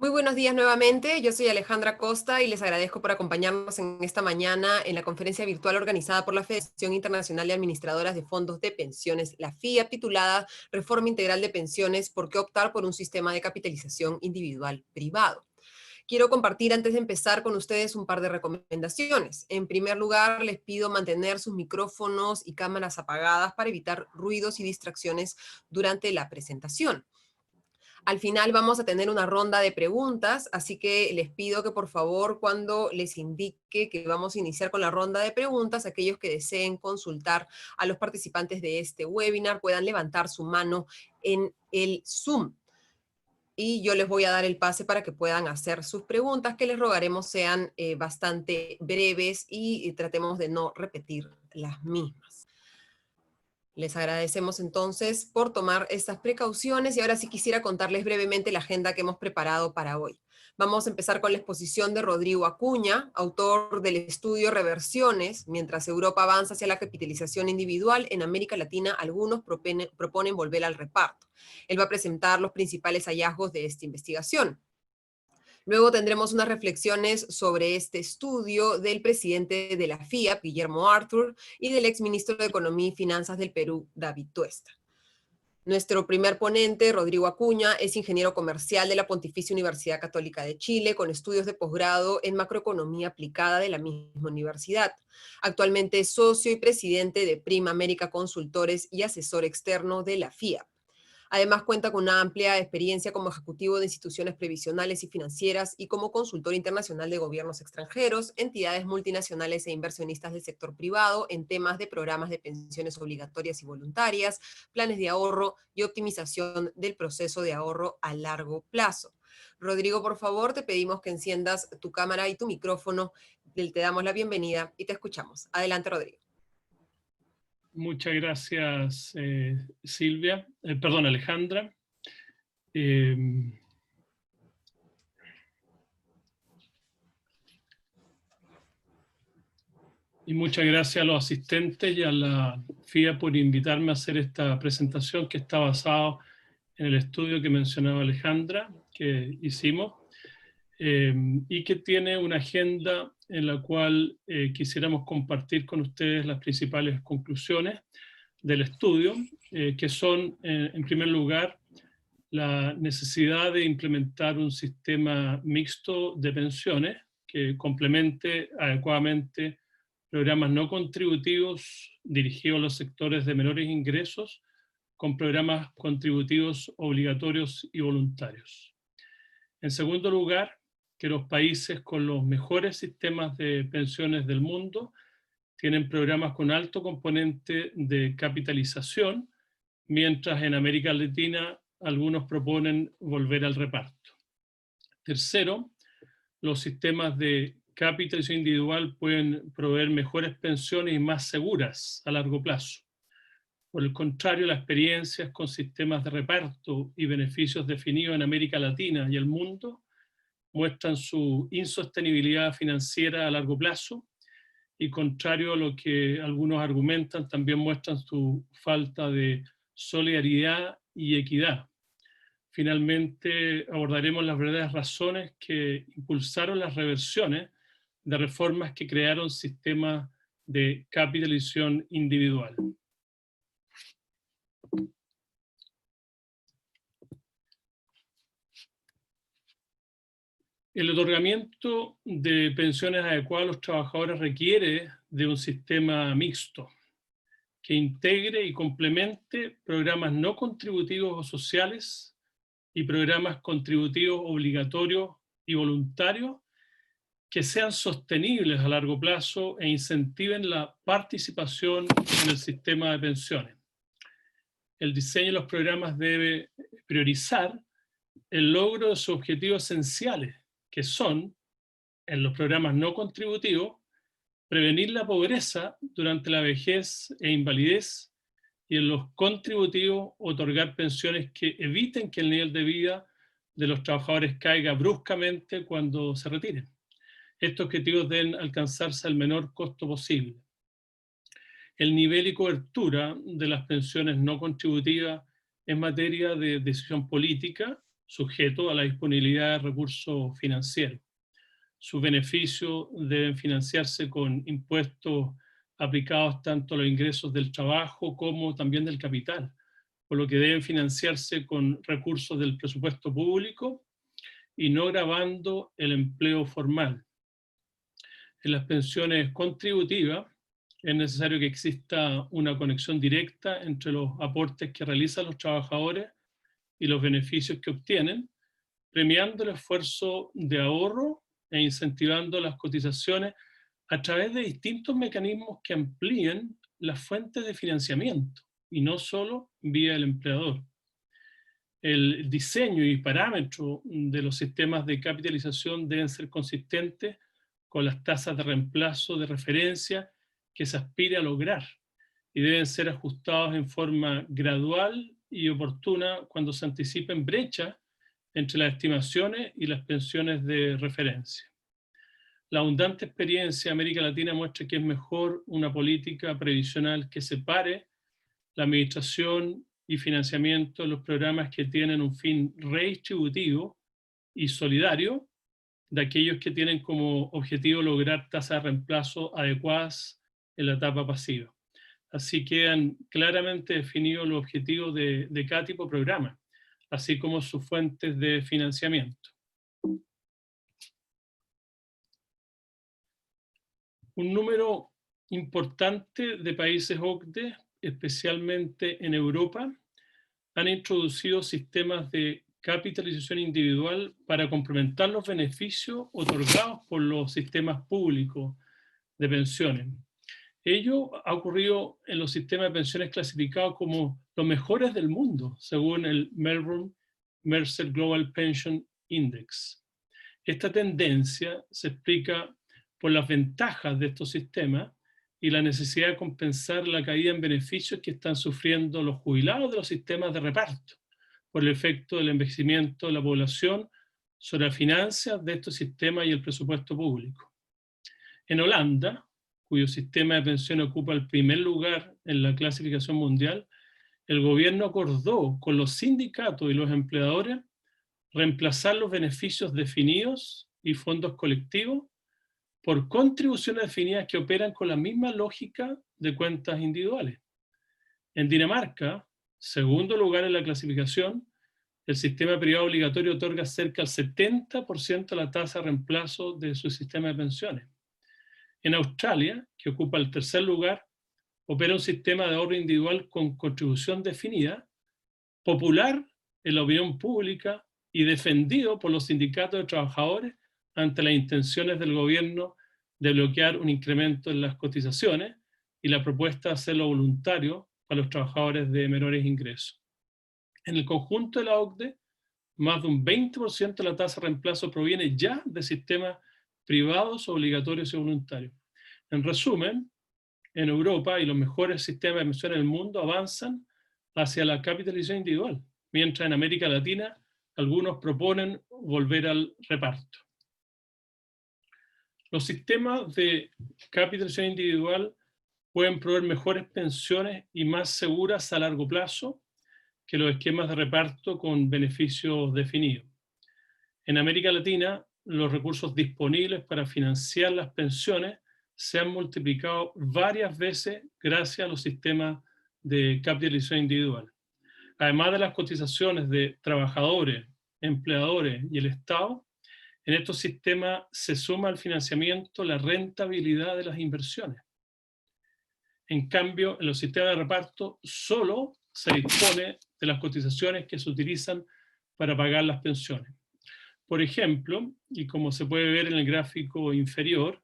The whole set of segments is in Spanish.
Muy buenos días nuevamente, yo soy Alejandra Costa y les agradezco por acompañarnos en esta mañana en la conferencia virtual organizada por la Federación Internacional de Administradoras de Fondos de Pensiones, la FIA, titulada Reforma Integral de Pensiones, ¿por qué optar por un sistema de capitalización individual privado? Quiero compartir antes de empezar con ustedes un par de recomendaciones. En primer lugar, les pido mantener sus micrófonos y cámaras apagadas para evitar ruidos y distracciones durante la presentación. Al final vamos a tener una ronda de preguntas, así que les pido que por favor cuando les indique que vamos a iniciar con la ronda de preguntas, aquellos que deseen consultar a los participantes de este webinar puedan levantar su mano en el Zoom. Y yo les voy a dar el pase para que puedan hacer sus preguntas, que les rogaremos sean bastante breves y tratemos de no repetir las mismas. Les agradecemos entonces por tomar estas precauciones y ahora sí quisiera contarles brevemente la agenda que hemos preparado para hoy. Vamos a empezar con la exposición de Rodrigo Acuña, autor del estudio Reversiones. Mientras Europa avanza hacia la capitalización individual, en América Latina algunos proponen volver al reparto. Él va a presentar los principales hallazgos de esta investigación. Luego tendremos unas reflexiones sobre este estudio del presidente de la FIAP, Guillermo Arthur, y del exministro de Economía y Finanzas del Perú, David Tuesta. Nuestro primer ponente, Rodrigo Acuña, es ingeniero comercial de la Pontificia Universidad Católica de Chile, con estudios de posgrado en macroeconomía aplicada de la misma universidad. Actualmente es socio y presidente de Prima América Consultores y asesor externo de la FIAP. Además, cuenta con una amplia experiencia como ejecutivo de instituciones previsionales y financieras y como consultor internacional de gobiernos extranjeros, entidades multinacionales e inversionistas del sector privado en temas de programas de pensiones obligatorias y voluntarias, planes de ahorro y optimización del proceso de ahorro a largo plazo. Rodrigo, por favor, te pedimos que enciendas tu cámara y tu micrófono. Te damos la bienvenida y te escuchamos. Adelante, Rodrigo. Muchas gracias, Alejandra. Y muchas gracias a los asistentes y a la FIA por invitarme a hacer esta presentación que está basada en el estudio que mencionaba Alejandra, que hicimos, y que tiene una agenda en la cual quisiéramos compartir con ustedes las principales conclusiones del estudio, que son, en primer lugar, la necesidad de implementar un sistema mixto de pensiones que complemente adecuadamente programas no contributivos dirigidos a los sectores de menores ingresos con programas contributivos obligatorios y voluntarios. En segundo lugar, que los países con los mejores sistemas de pensiones del mundo tienen programas con alto componente de capitalización, mientras en América Latina algunos proponen volver al reparto. Tercero, los sistemas de capitalización individual pueden proveer mejores pensiones y más seguras a largo plazo. Por el contrario, las experiencias con sistemas de reparto y beneficios definidos en América Latina y el mundo muestran su insostenibilidad financiera a largo plazo y, contrario a lo que algunos argumentan, también muestran su falta de solidaridad y equidad. Finalmente, abordaremos las verdaderas razones que impulsaron las reversiones de reformas que crearon sistemas de capitalización individual. El otorgamiento de pensiones adecuadas a los trabajadores requiere de un sistema mixto que integre y complemente programas no contributivos o sociales y programas contributivos obligatorios y voluntarios que sean sostenibles a largo plazo e incentiven la participación en el sistema de pensiones. El diseño de los programas debe priorizar el logro de sus objetivos esenciales, que son, en los programas no contributivos, prevenir la pobreza durante la vejez e invalidez, y en los contributivos, otorgar pensiones que eviten que el nivel de vida de los trabajadores caiga bruscamente cuando se retiren. Estos objetivos deben alcanzarse al menor costo posible. El nivel y cobertura de las pensiones no contributivas es materia de decisión política sujeto a la disponibilidad de recursos financieros. Sus beneficios deben financiarse con impuestos aplicados tanto a los ingresos del trabajo como también del capital, por lo que deben financiarse con recursos del presupuesto público y no gravando el empleo formal. En las pensiones contributivas es necesario que exista una conexión directa entre los aportes que realizan los trabajadores y los beneficios que obtienen, premiando el esfuerzo de ahorro e incentivando las cotizaciones a través de distintos mecanismos que amplíen las fuentes de financiamiento y no solo vía el empleador. El diseño y parámetro de los sistemas de capitalización deben ser consistentes con las tasas de reemplazo de referencia que se aspire a lograr y deben ser ajustados en forma gradual y oportuna cuando se anticipen brechas entre las estimaciones y las pensiones de referencia. La abundante experiencia de América Latina muestra que es mejor una política previsional que separe la administración y financiamiento de los programas que tienen un fin redistributivo y solidario de aquellos que tienen como objetivo lograr tasas de reemplazo adecuadas en la etapa pasiva. Así quedan claramente definidos los objetivos de cada tipo de programa, así como sus fuentes de financiamiento. Un número importante de países OCDE, especialmente en Europa, han introducido sistemas de capitalización individual para complementar los beneficios otorgados por los sistemas públicos de pensiones. Ello ha ocurrido en los sistemas de pensiones clasificados como los mejores del mundo, según el Melbourne Mercer Global Pension Index. Esta tendencia se explica por las ventajas de estos sistemas y la necesidad de compensar la caída en beneficios que están sufriendo los jubilados de los sistemas de reparto por el efecto del envejecimiento de la población sobre las finanzas de estos sistemas y el presupuesto público. En Holanda, cuyo sistema de pensión ocupa el primer lugar en la clasificación mundial, el gobierno acordó con los sindicatos y los empleadores reemplazar los beneficios definidos y fondos colectivos por contribuciones definidas que operan con la misma lógica de cuentas individuales. En Dinamarca, segundo lugar en la clasificación, el sistema privado obligatorio otorga cerca del 70% de la tasa de reemplazo de su sistema de pensiones. En Australia, que ocupa el tercer lugar, opera un sistema de ahorro individual con contribución definida, popular en la opinión pública y defendido por los sindicatos de trabajadores ante las intenciones del gobierno de bloquear un incremento en las cotizaciones y la propuesta de hacerlo voluntario para los trabajadores de menores ingresos. En el conjunto de la OCDE, más de un 20% de la tasa de reemplazo proviene ya de sistemas privados, obligatorios y voluntarios. En resumen, en Europa y los mejores sistemas de pensiones del mundo avanzan hacia la capitalización individual, mientras en América Latina algunos proponen volver al reparto. Los sistemas de capitalización individual pueden proveer mejores pensiones y más seguras a largo plazo que los esquemas de reparto con beneficios definidos. En América Latina, los recursos disponibles para financiar las pensiones se han multiplicado varias veces gracias a los sistemas de capitalización individual. Además de las cotizaciones de trabajadores, empleadores y el Estado, en estos sistemas se suma al financiamiento la rentabilidad de las inversiones. En cambio, en los sistemas de reparto solo se dispone de las cotizaciones que se utilizan para pagar las pensiones. Por ejemplo, y como se puede ver en el gráfico inferior,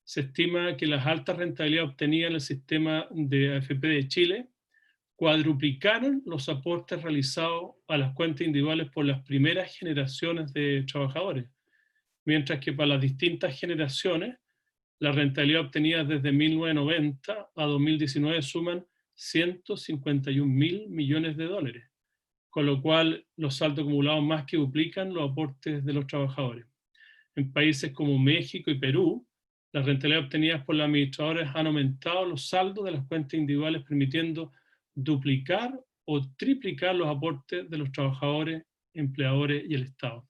se estima que las altas rentabilidades obtenidas en el sistema de AFP de Chile cuadruplicaron los aportes realizados a las cuentas individuales por las primeras generaciones de trabajadores, mientras que para las distintas generaciones, la rentabilidad obtenida desde 1990 a 2019 suman 151.000 millones de dólares, con lo cual los saldos acumulados más que duplican los aportes de los trabajadores. En países como México y Perú, las rentabilidades obtenidas por los administradores han aumentado los saldos de las cuentas individuales, permitiendo duplicar o triplicar los aportes de los trabajadores empleadores y el Estado.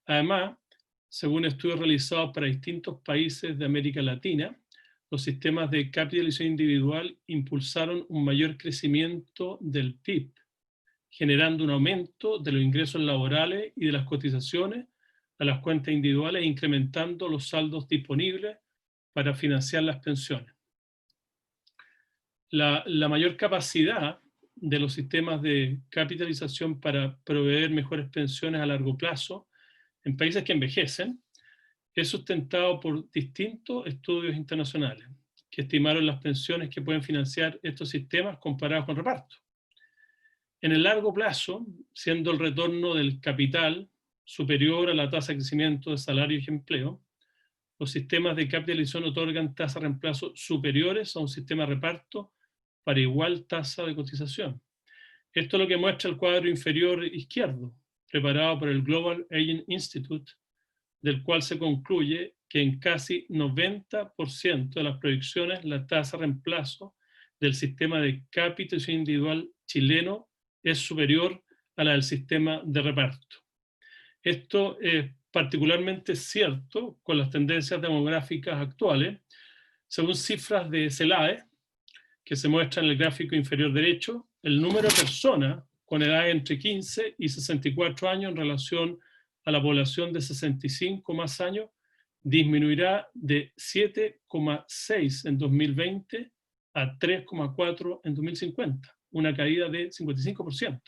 Además, según estudios realizados para distintos países de América Latina, los sistemas de capitalización individual impulsaron un mayor crecimiento del PIB, generando un aumento de los ingresos laborales y de las cotizaciones a las cuentas individuales e incrementando los saldos disponibles para financiar las pensiones. La mayor capacidad de los sistemas de capitalización para proveer mejores pensiones a largo plazo en países que envejecen es sustentado por distintos estudios internacionales que estimaron las pensiones que pueden financiar estos sistemas comparados con reparto. En el largo plazo, siendo el retorno del capital superior a la tasa de crecimiento de salarios y empleo, los sistemas de capitalización otorgan tasas de reemplazo superiores a un sistema de reparto para igual tasa de cotización. Esto es lo que muestra el cuadro inferior izquierdo, preparado por el Global Aging Institute, del cual se concluye que en casi 90% de las proyecciones la tasa de reemplazo del sistema de capitalización individual chileno es superior a la del sistema de reparto. Esto es particularmente cierto con las tendencias demográficas actuales, según cifras de CELAE, que se muestran en el gráfico inferior derecho. El número de personas con edad entre 15 y 64 años en relación a la población de 65 más años disminuirá de 7,6 en 2020 a 3,4 en 2050, una caída de 55%.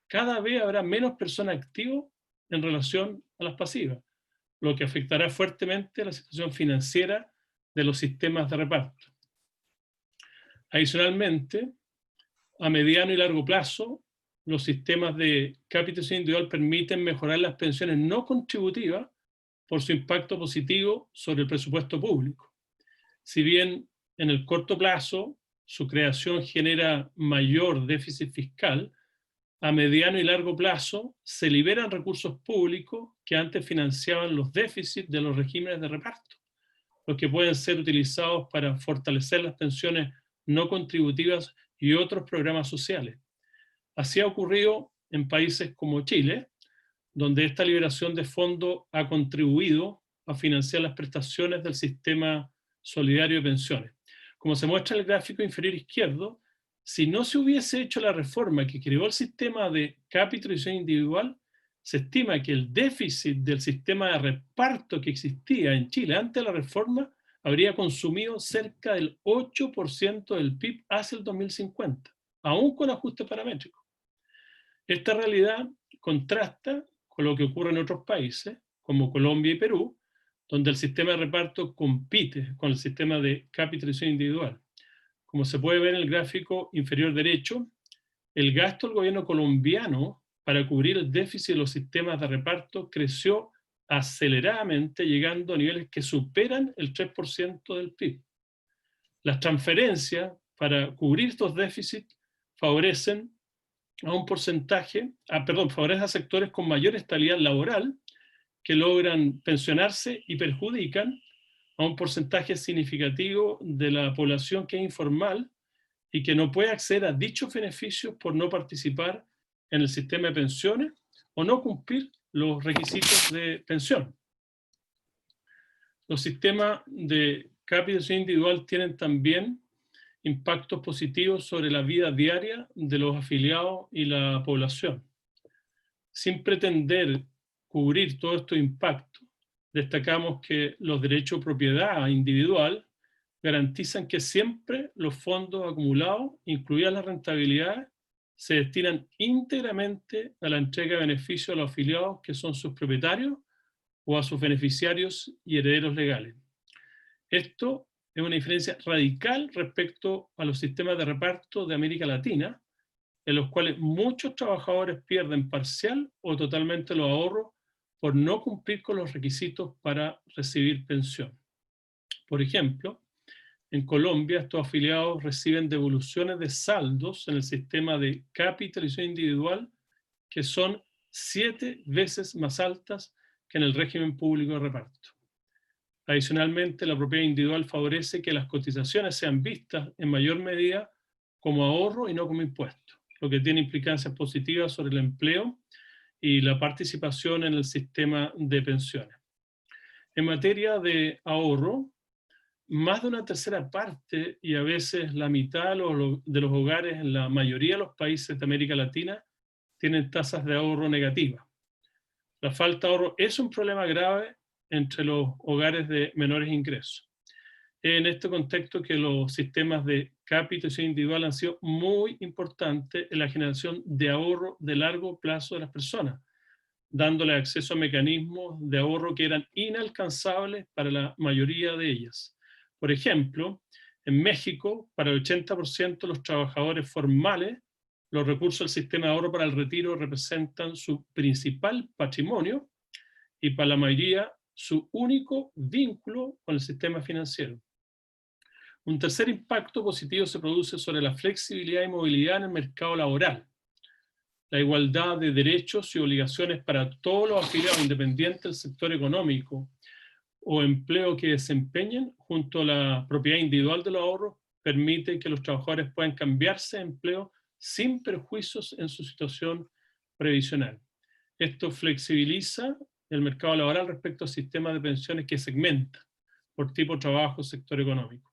Cada vez habrá menos personas activas en relación a las pasivas, lo que afectará fuertemente la situación financiera de los sistemas de reparto. Adicionalmente, a mediano y largo plazo, los sistemas de capitalización individual permiten mejorar las pensiones no contributivas por su impacto positivo sobre el presupuesto público. Si bien en el corto plazo su creación genera mayor déficit fiscal, a mediano y largo plazo se liberan recursos públicos que antes financiaban los déficits de los regímenes de reparto, los que pueden ser utilizados para fortalecer las pensiones no contributivas y otros programas sociales. Así ha ocurrido en países como Chile, donde esta liberación de fondos ha contribuido a financiar las prestaciones del sistema solidario de pensiones. Como se muestra en el gráfico inferior izquierdo, si no se hubiese hecho la reforma que creó el sistema de capitalización individual, se estima que el déficit del sistema de reparto que existía en Chile antes de la reforma habría consumido cerca del 8% del PIB hacia el 2050, aún con ajustes paramétricos. Esta realidad contrasta con lo que ocurre en otros países, como Colombia y Perú, donde el sistema de reparto compite con el sistema de capitalización individual. Como se puede ver en el gráfico inferior derecho, el gasto del gobierno colombiano para cubrir el déficit de los sistemas de reparto creció aceleradamente, llegando a niveles que superan el 3% del PIB. Las transferencias para cubrir estos déficits favorecen a un porcentaje, favorecen a sectores con mayor estabilidad laboral que logran pensionarse y perjudican a un porcentaje significativo de la población que es informal y que no puede acceder a dichos beneficios por no participar en el sistema de pensiones o no cumplir los requisitos de pensión. Los sistemas de capitalización individual tienen también impactos positivos sobre la vida diaria de los afiliados y la población. Sin pretender cubrir todos estos impactos, destacamos que los derechos de propiedad individual garantizan que siempre los fondos acumulados, incluidas las rentabilidades, se destinan íntegramente a la entrega de beneficios a los afiliados que son sus propietarios o a sus beneficiarios y herederos legales. Esto es una diferencia radical respecto a los sistemas de reparto de América Latina, en los cuales muchos trabajadores pierden parcial o totalmente los ahorros por no cumplir con los requisitos para recibir pensión. Por ejemplo, en Colombia estos afiliados reciben devoluciones de saldos en el sistema de capitalización individual que son 7 veces más altas que en el régimen público de reparto. Adicionalmente, la propiedad individual favorece que las cotizaciones sean vistas en mayor medida como ahorro y no como impuesto. lo que tiene implicancias positivas sobre el empleo y la participación en el sistema de pensiones. En materia de ahorro, más de una tercera parte y a veces la mitad de los hogares en la mayoría de los países de América Latina tienen tasas de ahorro negativas. La falta de ahorro es un problema grave entre los hogares de menores ingresos. En este contexto que los sistemas de capitalización individual han sido muy importantes en la generación de ahorro de largo plazo de las personas, dándole acceso a mecanismos de ahorro que eran inalcanzables para la mayoría de ellas. Por ejemplo, en México, para el 80% de los trabajadores formales, los recursos del sistema de ahorro para el retiro representan su principal patrimonio y para la mayoría su único vínculo con el sistema financiero. Un tercer impacto positivo se produce sobre la flexibilidad y movilidad en el mercado laboral. La igualdad de derechos y obligaciones para todos los afiliados independientes del sector económico o empleo que desempeñen, junto a la propiedad individual de los ahorros, permite que los trabajadores puedan cambiarse de empleo sin perjuicios en su situación previsional. Esto flexibiliza el mercado laboral respecto al sistema de pensiones que segmenta por tipo de trabajo, sector económico.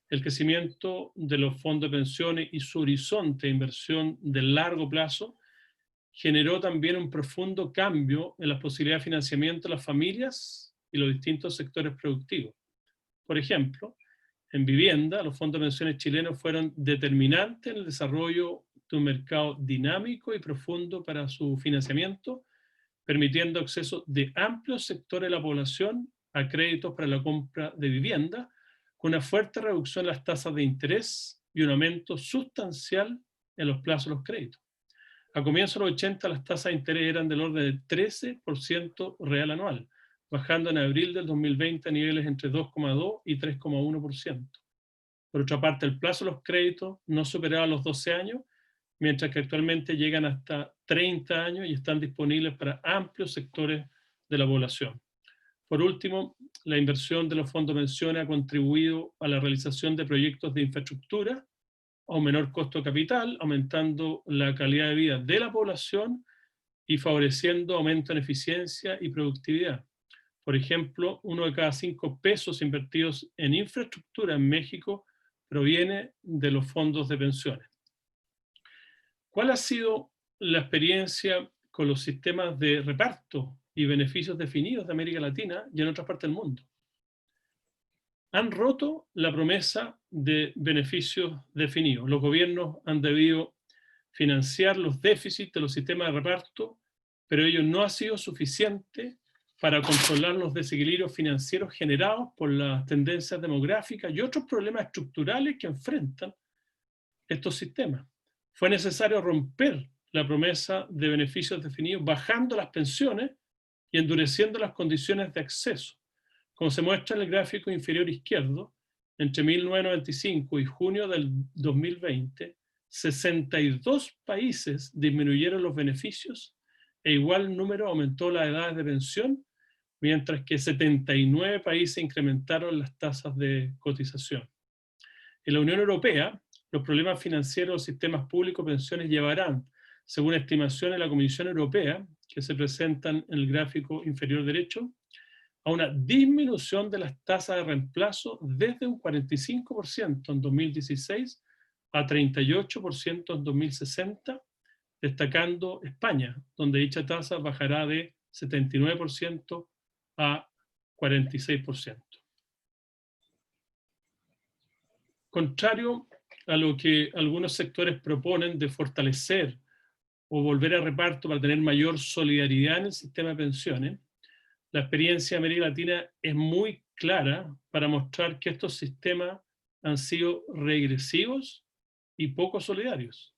El crecimiento de los fondos de pensiones y su horizonte de inversión de largo plazo generó también un profundo cambio en las posibilidades de financiamiento de las familias y los distintos sectores productivos. Por ejemplo, en vivienda, los fondos de pensiones chilenos fueron determinantes en el desarrollo de un mercado dinámico y profundo para su financiamiento, permitiendo acceso de amplios sectores de la población a créditos para la compra de vivienda, con una fuerte reducción en las tasas de interés y un aumento sustancial en los plazos de los créditos. A comienzos de los 80 las tasas de interés eran del orden del 13% real anual, bajando en abril del 2020 a niveles entre 2,2 y 3,1%. Por otra parte, el plazo de los créditos no superaba los 12 años, mientras que actualmente llegan hasta 30 años y están disponibles para amplios sectores de la población. Por último, la inversión de los fondos de pensiones ha contribuido a la realización de proyectos de infraestructura a un menor costo de capital, aumentando la calidad de vida de la población y favoreciendo aumento en eficiencia y productividad. Por ejemplo, 1 de cada 5 pesos invertidos en infraestructura en México proviene de los fondos de pensiones. ¿Cuál ha sido la experiencia con los sistemas de reparto y beneficios definidos de América Latina y en otras partes del mundo? Han roto la promesa de beneficios definidos. Los gobiernos han debido financiar los déficits de los sistemas de reparto, pero ello no ha sido suficiente para controlar los desequilibrios financieros generados por las tendencias demográficas y otros problemas estructurales que enfrentan estos sistemas. Fue necesario romper la promesa de beneficios definidos bajando las pensiones y endureciendo las condiciones de acceso. Como se muestra en el gráfico inferior izquierdo, entre 1995 y junio del 2020, 62 países disminuyeron los beneficios e igual número aumentó las edades de pensión, mientras que 79 países incrementaron las tasas de cotización. En la Unión Europea, los problemas financieros de los sistemas públicos de pensiones llevarán, según estimaciones de la Comisión Europea, que se presentan en el gráfico inferior derecho, a una disminución de las tasas de reemplazo desde un 45% en 2016 a 38% en 2060, destacando España, donde dicha tasa bajará de 79% a 46%. Contrario a lo que algunos sectores proponen de fortalecer o volver a reparto para tener mayor solidaridad en el sistema de pensiones, la experiencia de América Latina es muy clara para mostrar que estos sistemas han sido regresivos y poco solidarios.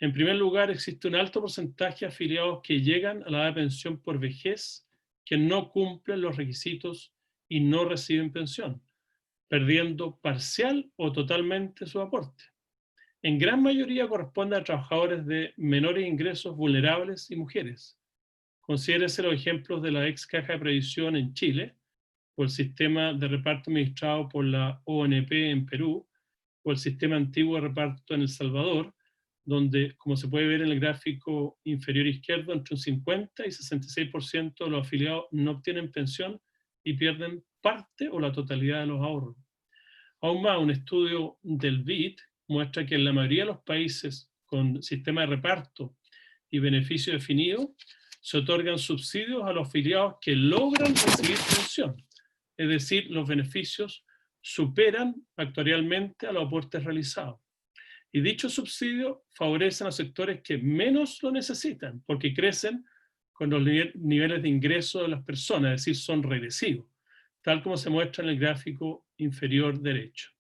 En primer lugar, existe un alto porcentaje de afiliados que llegan a la edad de pensión por vejez que no cumplen los requisitos y no reciben pensión, perdiendo parcial o totalmente su aporte. En gran mayoría corresponde a trabajadores de menores ingresos vulnerables y mujeres. Considérese los ejemplos de la ex Caja de Previsión en Chile, o el sistema de reparto administrado por la ONP en Perú, o el sistema antiguo de reparto en El Salvador, donde, como se puede ver en el gráfico inferior izquierdo, entre un 50 y 66% de los afiliados no obtienen pensión y pierden parte o la totalidad de los ahorros. Aún más, un estudio del BID muestra que en la mayoría de los países con sistema de reparto y beneficio definido, se otorgan subsidios a los afiliados que logran recibir pensión. Es decir, los beneficios superan actuarialmente a los aportes realizados. Y dichos subsidios favorecen a sectores que menos lo necesitan, porque crecen con los niveles de ingreso de las personas, es decir, son regresivos, tal como se muestra en el gráfico inferior derecho.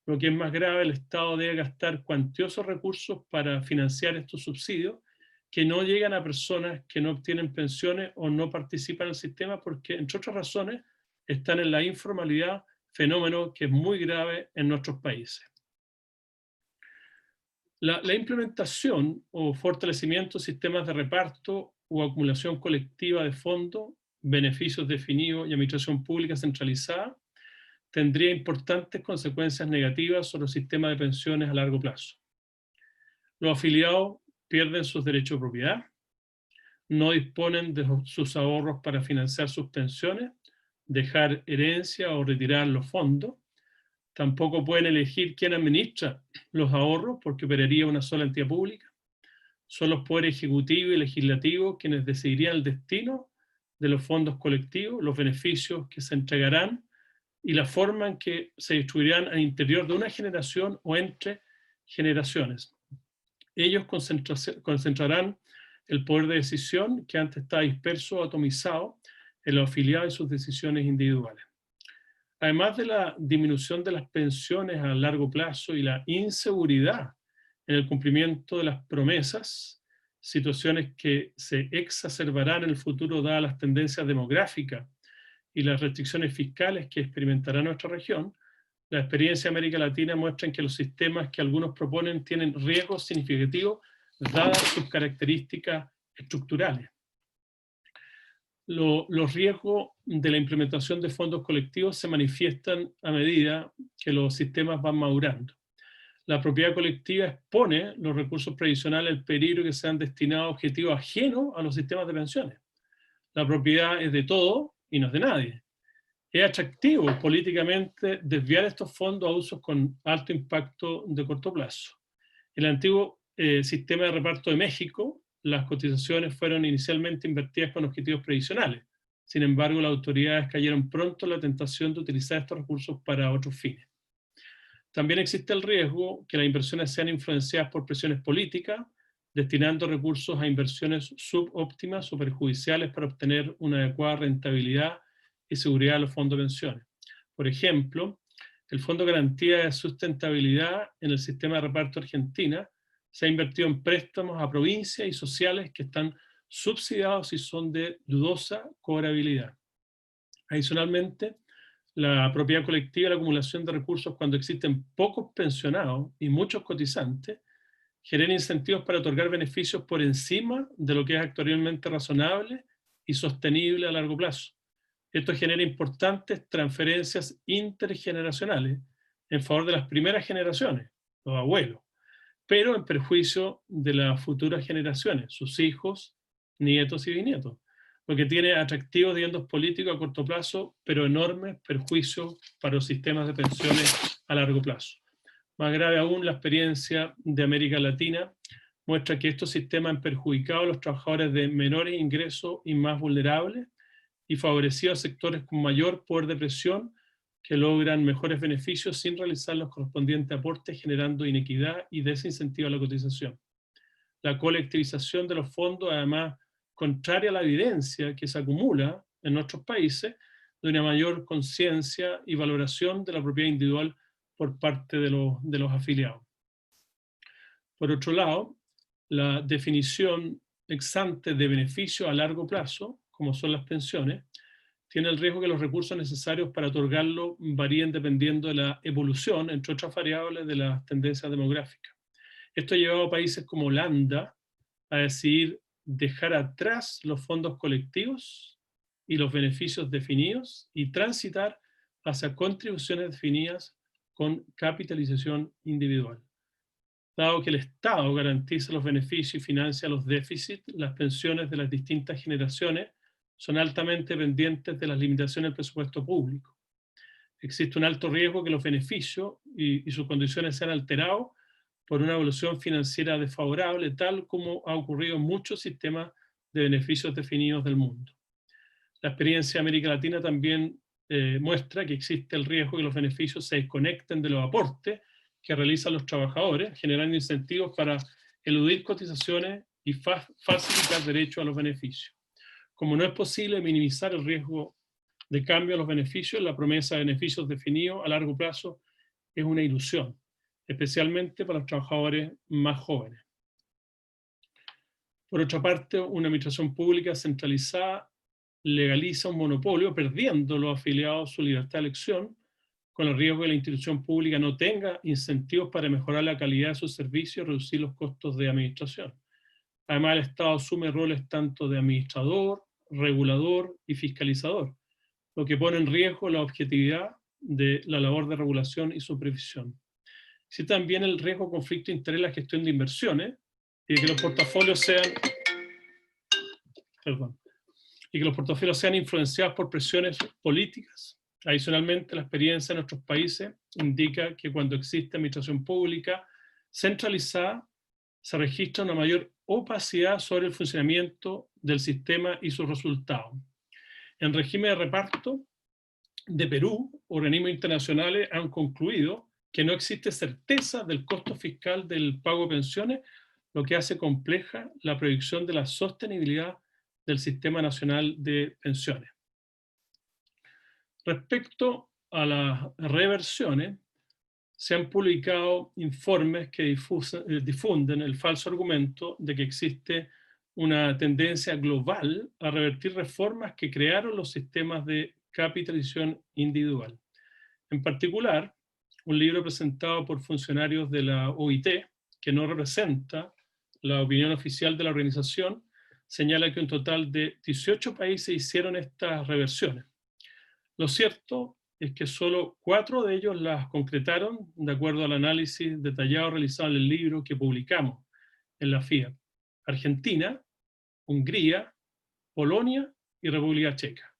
Lo que es más grave, el Estado debe gastar cuantiosos recursos para financiar estos subsidios que no llegan a personas que no obtienen pensiones o no participan en el sistema porque, entre otras razones, están en la informalidad, fenómeno que es muy grave en nuestros países. La implementación o fortalecimiento de sistemas de reparto o acumulación colectiva de fondos, beneficios definidos y administración pública centralizada tendría importantes consecuencias negativas sobre el sistema de pensiones a largo plazo. Los afiliados pierden sus derechos de propiedad, no disponen de sus ahorros para financiar sus pensiones, dejar herencia o retirar los fondos. Tampoco pueden elegir quién administra los ahorros porque operaría una sola entidad pública. Son los poderes ejecutivo y legislativo quienes decidirían el destino de los fondos colectivos, los beneficios que se entregarán y la forma en que se distribuirán al interior de una generación o entre generaciones. Ellos concentrarán el poder de decisión que antes estaba disperso o atomizado en los afiliados y sus decisiones individuales. Además de la disminución de las pensiones a largo plazo y la inseguridad en el cumplimiento de las promesas, situaciones que se exacerbarán en el futuro dadas las tendencias demográficas y las restricciones fiscales que experimentará nuestra región, la experiencia de América Latina muestra que los sistemas que algunos proponen tienen riesgos significativos dadas sus características estructurales. Los riesgos de la implementación de fondos colectivos se manifiestan a medida que los sistemas van madurando. La propiedad colectiva expone los recursos previsionales al peligro que sean destinados a objetivos ajenos a los sistemas de pensiones. La propiedad es de todo y no es de nadie. Es atractivo políticamente desviar estos fondos a usos con alto impacto de corto plazo. En el antiguo sistema de reparto de México, las cotizaciones fueron inicialmente invertidas con objetivos previsionales. Sin embargo, las autoridades cayeron pronto en la tentación de utilizar estos recursos para otros fines. También existe el riesgo que las inversiones sean influenciadas por presiones políticas, destinando recursos a inversiones subóptimas o perjudiciales para obtener una adecuada rentabilidad y seguridad de los fondos de pensiones. Por ejemplo, el Fondo de Garantía de Sustentabilidad en el sistema de reparto Argentina se ha invertido en préstamos a provincias y sociales que están subsidiados y son de dudosa cobrabilidad. Adicionalmente, la propiedad colectiva y la acumulación de recursos cuando existen pocos pensionados y muchos cotizantes genera incentivos para otorgar beneficios por encima de lo que es actualmente razonable y sostenible a largo plazo. Esto genera importantes transferencias intergeneracionales en favor de las primeras generaciones, los abuelos, pero en perjuicio de las futuras generaciones, sus hijos, nietos y bisnietos, lo que tiene atractivos dividendos políticos a corto plazo, pero enormes perjuicios para los sistemas de pensiones a largo plazo. Más grave aún, la experiencia de América Latina muestra que estos sistemas han perjudicado a los trabajadores de menores ingresos y más vulnerables y favorecido a sectores con mayor poder de presión que logran mejores beneficios sin realizar los correspondientes aportes, generando inequidad y desincentivo a la cotización. La colectivización de los fondos, además, contraria a la evidencia que se acumula en nuestros países de una mayor conciencia y valoración de la propiedad individual por parte de los afiliados. Por otro lado, la definición ex ante de beneficio a largo plazo, como son las pensiones, tiene el riesgo que los recursos necesarios para otorgarlo varíen dependiendo de la evolución, entre otras variables, de las tendencias demográficas. Esto ha llevado a países como Holanda a decidir dejar atrás los fondos colectivos y los beneficios definidos y transitar hacia contribuciones definidas con capitalización individual. Dado que el Estado garantiza los beneficios y financia los déficits, las pensiones de las distintas generaciones son altamente dependientes de las limitaciones del presupuesto público. Existe un alto riesgo que los beneficios y sus condiciones sean alterados por una evolución financiera desfavorable, tal como ha ocurrido en muchos sistemas de beneficios definidos del mundo. La experiencia de América Latina también muestra que existe el riesgo que los beneficios se desconecten de los aportes que realizan los trabajadores, generando incentivos para eludir cotizaciones y facilitar derecho a los beneficios. Como no es posible minimizar el riesgo de cambio a los beneficios, la promesa de beneficios definidos a largo plazo es una ilusión, especialmente para los trabajadores más jóvenes. Por otra parte, una administración pública centralizada legaliza un monopolio, perdiendo los afiliados su libertad de elección, con el riesgo de que la institución pública no tenga incentivos para mejorar la calidad de sus servicios y reducir los costos de administración. Además, el Estado asume roles tanto de administrador, regulador y fiscalizador, lo que pone en riesgo la objetividad de la labor de regulación y supervisión. Existe también el riesgo de conflicto de interés en la gestión de inversiones y de que los portafolios sean influenciados por presiones políticas. Adicionalmente, la experiencia de nuestros países indica que cuando existe administración pública centralizada, se registra una mayor opacidad sobre el funcionamiento del sistema y sus resultados. En régimen de reparto de Perú, organismos internacionales han concluido que no existe certeza del costo fiscal del pago de pensiones, lo que hace compleja la predicción de la sostenibilidad del Sistema Nacional de Pensiones. Respecto a las reversiones, se han publicado informes que difunden el falso argumento de que existe una tendencia global a revertir reformas que crearon los sistemas de capitalización individual. En particular, un libro presentado por funcionarios de la OIT, que no representa la opinión oficial de la organización, señala que un total de 18 países hicieron estas reversiones. Lo cierto es que solo 4 de ellos las concretaron, de acuerdo al análisis detallado realizado en el libro que publicamos en la FIA: Argentina, Hungría, Polonia y República Checa.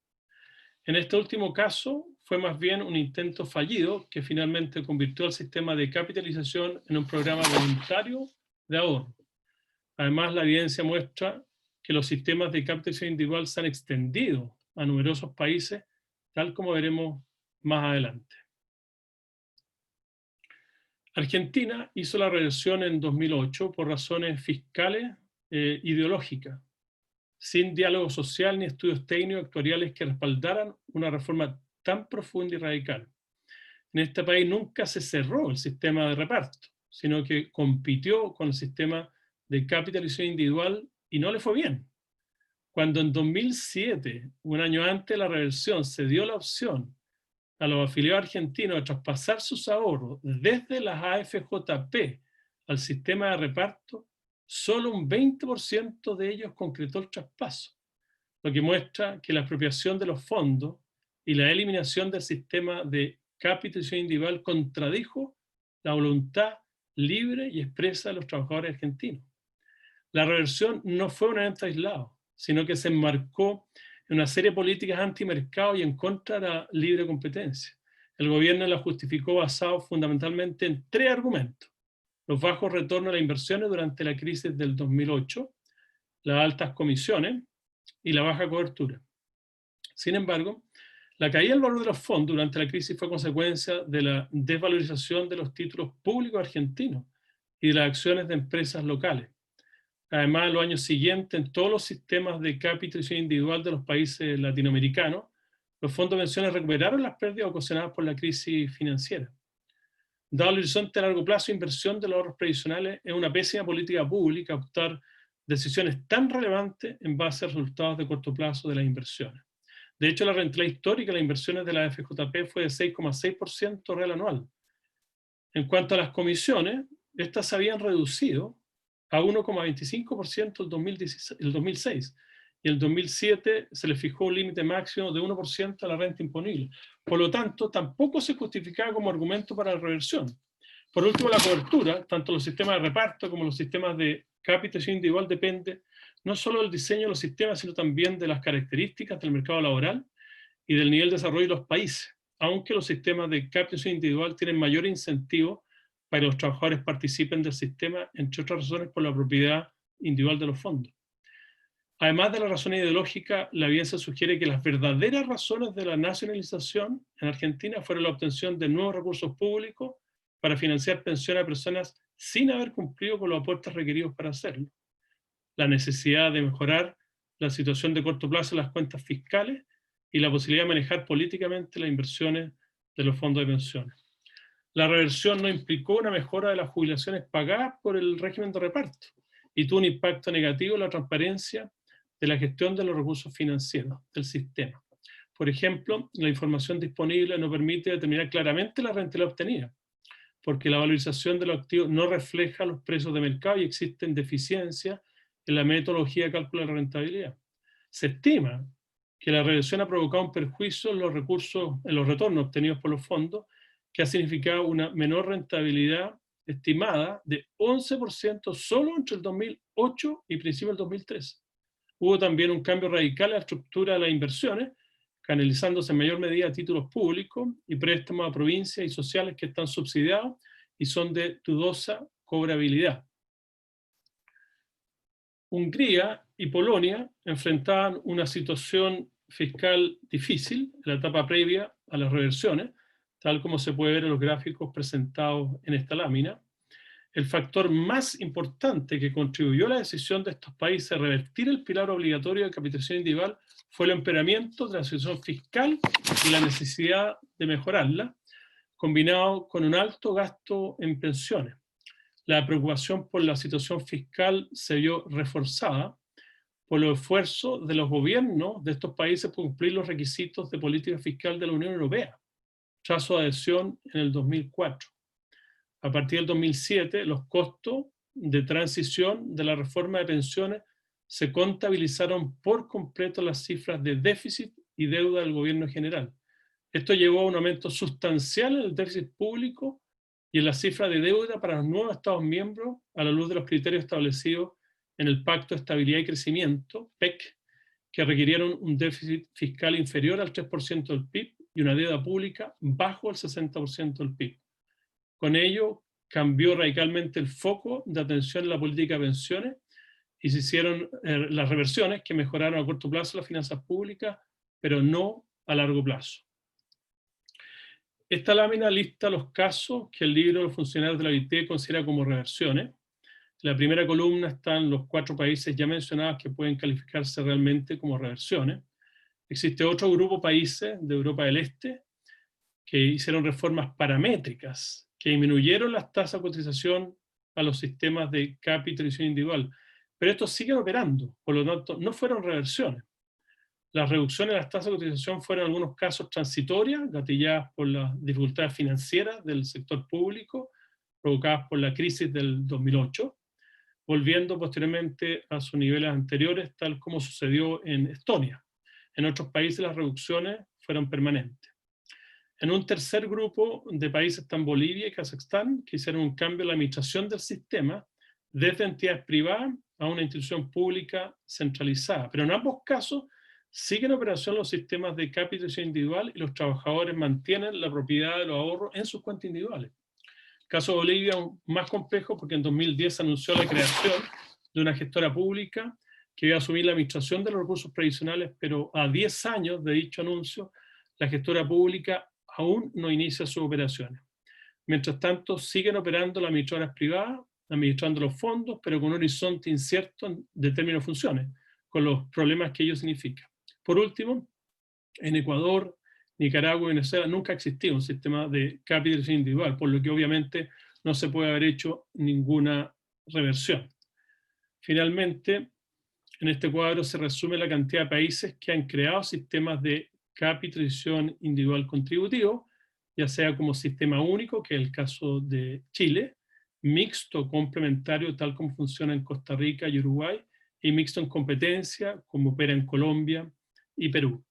En este último caso, fue más bien un intento fallido que finalmente convirtió el sistema de capitalización en un programa voluntario de ahorro. Además, la evidencia muestra que los sistemas de capitalización individual se han extendido a numerosos países, tal como veremos más adelante. Argentina hizo la reversión en 2008 por razones fiscales ideológicas, sin diálogo social ni estudios técnicos actuariales que respaldaran una reforma tan profunda y radical. En este país nunca se cerró el sistema de reparto, sino que compitió con el sistema de capitalización individual y no le fue bien. Cuando en 2007, un año antes de la reversión, se dio la opción a los afiliados argentinos de traspasar sus ahorros desde las AFJP al sistema de reparto, solo un 20% de ellos concretó el traspaso, lo que muestra que la expropiación de los fondos y la eliminación del sistema de capitalización individual contradijo la voluntad libre y expresa de los trabajadores argentinos. La reversión no fue un evento aislado, sino que se enmarcó en una serie de políticas antimercado y en contra de la libre competencia. El gobierno la justificó basado fundamentalmente en 3 argumentos: los bajos retornos a las inversiones durante la crisis del 2008, las altas comisiones y la baja cobertura. Sin embargo, la caída del valor de los fondos durante la crisis fue consecuencia de la desvalorización de los títulos públicos argentinos y de las acciones de empresas locales. Además, en los años siguientes, en todos los sistemas de capitalización individual de los países latinoamericanos, los fondos de pensiones recuperaron las pérdidas ocasionadas por la crisis financiera. Dado el horizonte a largo plazo, inversión de los ahorros previsionales es una pésima política pública optar decisiones tan relevantes en base a resultados de corto plazo de las inversiones. De hecho, la rentabilidad histórica de las inversiones de la FJP fue de 6,6% real anual. En cuanto a las comisiones, estas se habían reducido a 1,25% el 2006, y en el 2007 se le fijó un límite máximo de 1% a la renta imponible. Por lo tanto, tampoco se justificaba como argumento para la reversión. Por último, la cobertura, tanto los sistemas de reparto como los sistemas de capitalización individual, depende no solo del diseño de los sistemas, sino también de las características del mercado laboral y del nivel de desarrollo de los países, aunque los sistemas de capitalización individual tienen mayor incentivo para que los trabajadores participen del sistema, entre otras razones por la propiedad individual de los fondos. Además de la razón ideológica, la evidencia sugiere que las verdaderas razones de la nacionalización en Argentina fueron la obtención de nuevos recursos públicos para financiar pensiones a personas sin haber cumplido con los aportes requeridos para hacerlo, la necesidad de mejorar la situación de corto plazo en las cuentas fiscales y la posibilidad de manejar políticamente las inversiones de los fondos de pensiones. La reversión no implicó una mejora de las jubilaciones pagadas por el régimen de reparto y tuvo un impacto negativo en la transparencia de la gestión de los recursos financieros del sistema. Por ejemplo, la información disponible no permite determinar claramente la rentabilidad obtenida, porque la valorización de los activos no refleja los precios de mercado y existen deficiencias en la metodología de cálculo de la rentabilidad. Se estima que la reversión ha provocado un perjuicio en los recursos, en los retornos obtenidos por los fondos, que ha significado una menor rentabilidad estimada de 11% solo entre el 2008 y principios del 2013. Hubo también un cambio radical en la estructura de las inversiones, canalizándose en mayor medida a títulos públicos y préstamos a provincias y sociales que están subsidiados y son de dudosa cobrabilidad. Hungría y Polonia enfrentaban una situación fiscal difícil en la etapa previa a las reversiones, tal como se puede ver en los gráficos presentados en esta lámina. El factor más importante que contribuyó a la decisión de estos países de revertir el pilar obligatorio de capitalización individual fue el empeoramiento de la situación fiscal y la necesidad de mejorarla, combinado con un alto gasto en pensiones. La preocupación por la situación fiscal se vio reforzada por los esfuerzos de los gobiernos de estos países por cumplir los requisitos de política fiscal de la Unión Europea, tras su adhesión en el 2004. A partir del 2007, los costos de transición de la reforma de pensiones se contabilizaron por completo las cifras de déficit y deuda del gobierno general. Esto llevó a un aumento sustancial en el déficit público y en la cifra de deuda para los nuevos Estados miembros a la luz de los criterios establecidos en el Pacto de Estabilidad y Crecimiento, PEC, que requirieron un déficit fiscal inferior al 3% del PIB y una deuda pública bajo el 60% del PIB. Con ello, cambió radicalmente el foco de atención en la política de pensiones y se hicieron las reversiones que mejoraron a corto plazo las finanzas públicas, pero no a largo plazo. Esta lámina lista los casos que el libro de los funcionarios de la OIT considera como reversiones. En la primera columna están los 4 países ya mencionados que pueden calificarse realmente como reversiones. Existe otro grupo de países de Europa del Este que hicieron reformas paramétricas, que disminuyeron las tasas de cotización a los sistemas de capitalización individual. Pero estos siguen operando, por lo tanto, no fueron reversiones. Las reducciones de las tasas de cotización fueron en algunos casos transitorias, gatilladas por las dificultades financieras del sector público, provocadas por la crisis del 2008, volviendo posteriormente a sus niveles anteriores, tal como sucedió en Estonia. En otros países las reducciones fueron permanentes. En un tercer grupo de países están Bolivia y Kazajstán, que hicieron un cambio en la administración del sistema desde entidades privadas a una institución pública centralizada. Pero en ambos casos siguen en operación los sistemas de capitalización individual y los trabajadores mantienen la propiedad de los ahorros en sus cuentas individuales. El caso de Bolivia es más complejo porque en 2010 se anunció la creación de una gestora pública que iba a asumir la administración de los recursos previsionales, pero a 10 años de dicho anuncio, la gestora pública aún no inicia sus operaciones. Mientras tanto, siguen operando las administradoras privadas, administrando los fondos, pero con un horizonte incierto de términos de funciones, con los problemas que ello significa. Por último, en Ecuador, Nicaragua y Venezuela nunca ha existido un sistema de capitalización individual, por lo que obviamente no se puede haber hecho ninguna reversión. Finalmente, en este cuadro se resume la cantidad de países que han creado sistemas de capitalización individual contributivo, ya sea como sistema único, que es el caso de Chile, mixto complementario, tal como funciona en Costa Rica y Uruguay, y mixto en competencia, como opera en Colombia y Perú.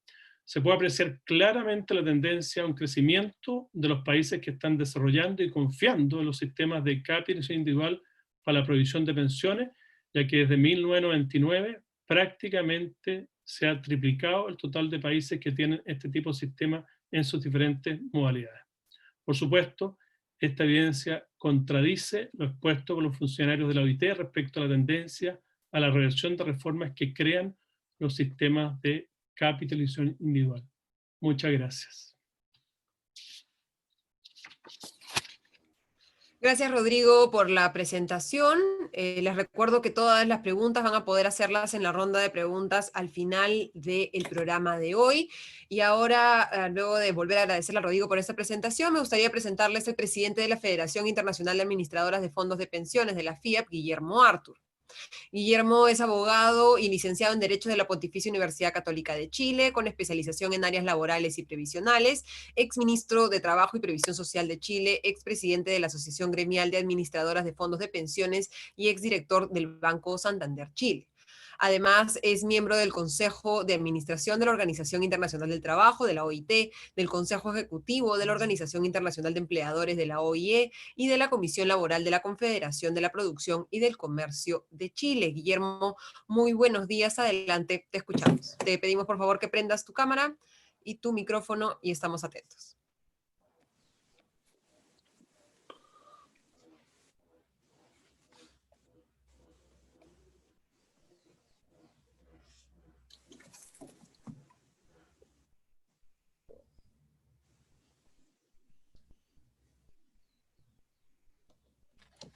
se puede apreciar claramente la tendencia a un crecimiento de los países que están desarrollando y confiando en los sistemas de capitalización individual para la provisión de pensiones, ya que desde 1999 prácticamente se ha triplicado el total de países que tienen este tipo de sistema en sus diferentes modalidades. Por supuesto, esta evidencia contradice lo expuesto por los funcionarios de la OIT respecto a la tendencia a la reversión de reformas que crean los sistemas de capitalización individual. Muchas gracias. Gracias, Rodrigo, por la presentación. Les recuerdo que todas las preguntas van a poder hacerlas en la ronda de preguntas al final del programa de hoy. Y ahora, luego de volver a agradecerle a Rodrigo por esta presentación, me gustaría presentarles al presidente de la Federación Internacional de Administradoras de Fondos de Pensiones, de la FIAP, Guillermo Artur. Guillermo es abogado y licenciado en Derecho de la Pontificia Universidad Católica de Chile, con especialización en áreas laborales y previsionales, exministro de Trabajo y Previsión Social de Chile, expresidente de la Asociación Gremial de Administradoras de Fondos de Pensiones y exdirector del Banco Santander Chile. Además, es miembro del Consejo de Administración de la Organización Internacional del Trabajo, de la OIT, del Consejo Ejecutivo de la Organización Internacional de Empleadores, de la OIE, y de la Comisión Laboral de la Confederación de la Producción y del Comercio de Chile. Guillermo, muy buenos días, adelante, te escuchamos. Te pedimos por favor que prendas tu cámara y tu micrófono y estamos atentos.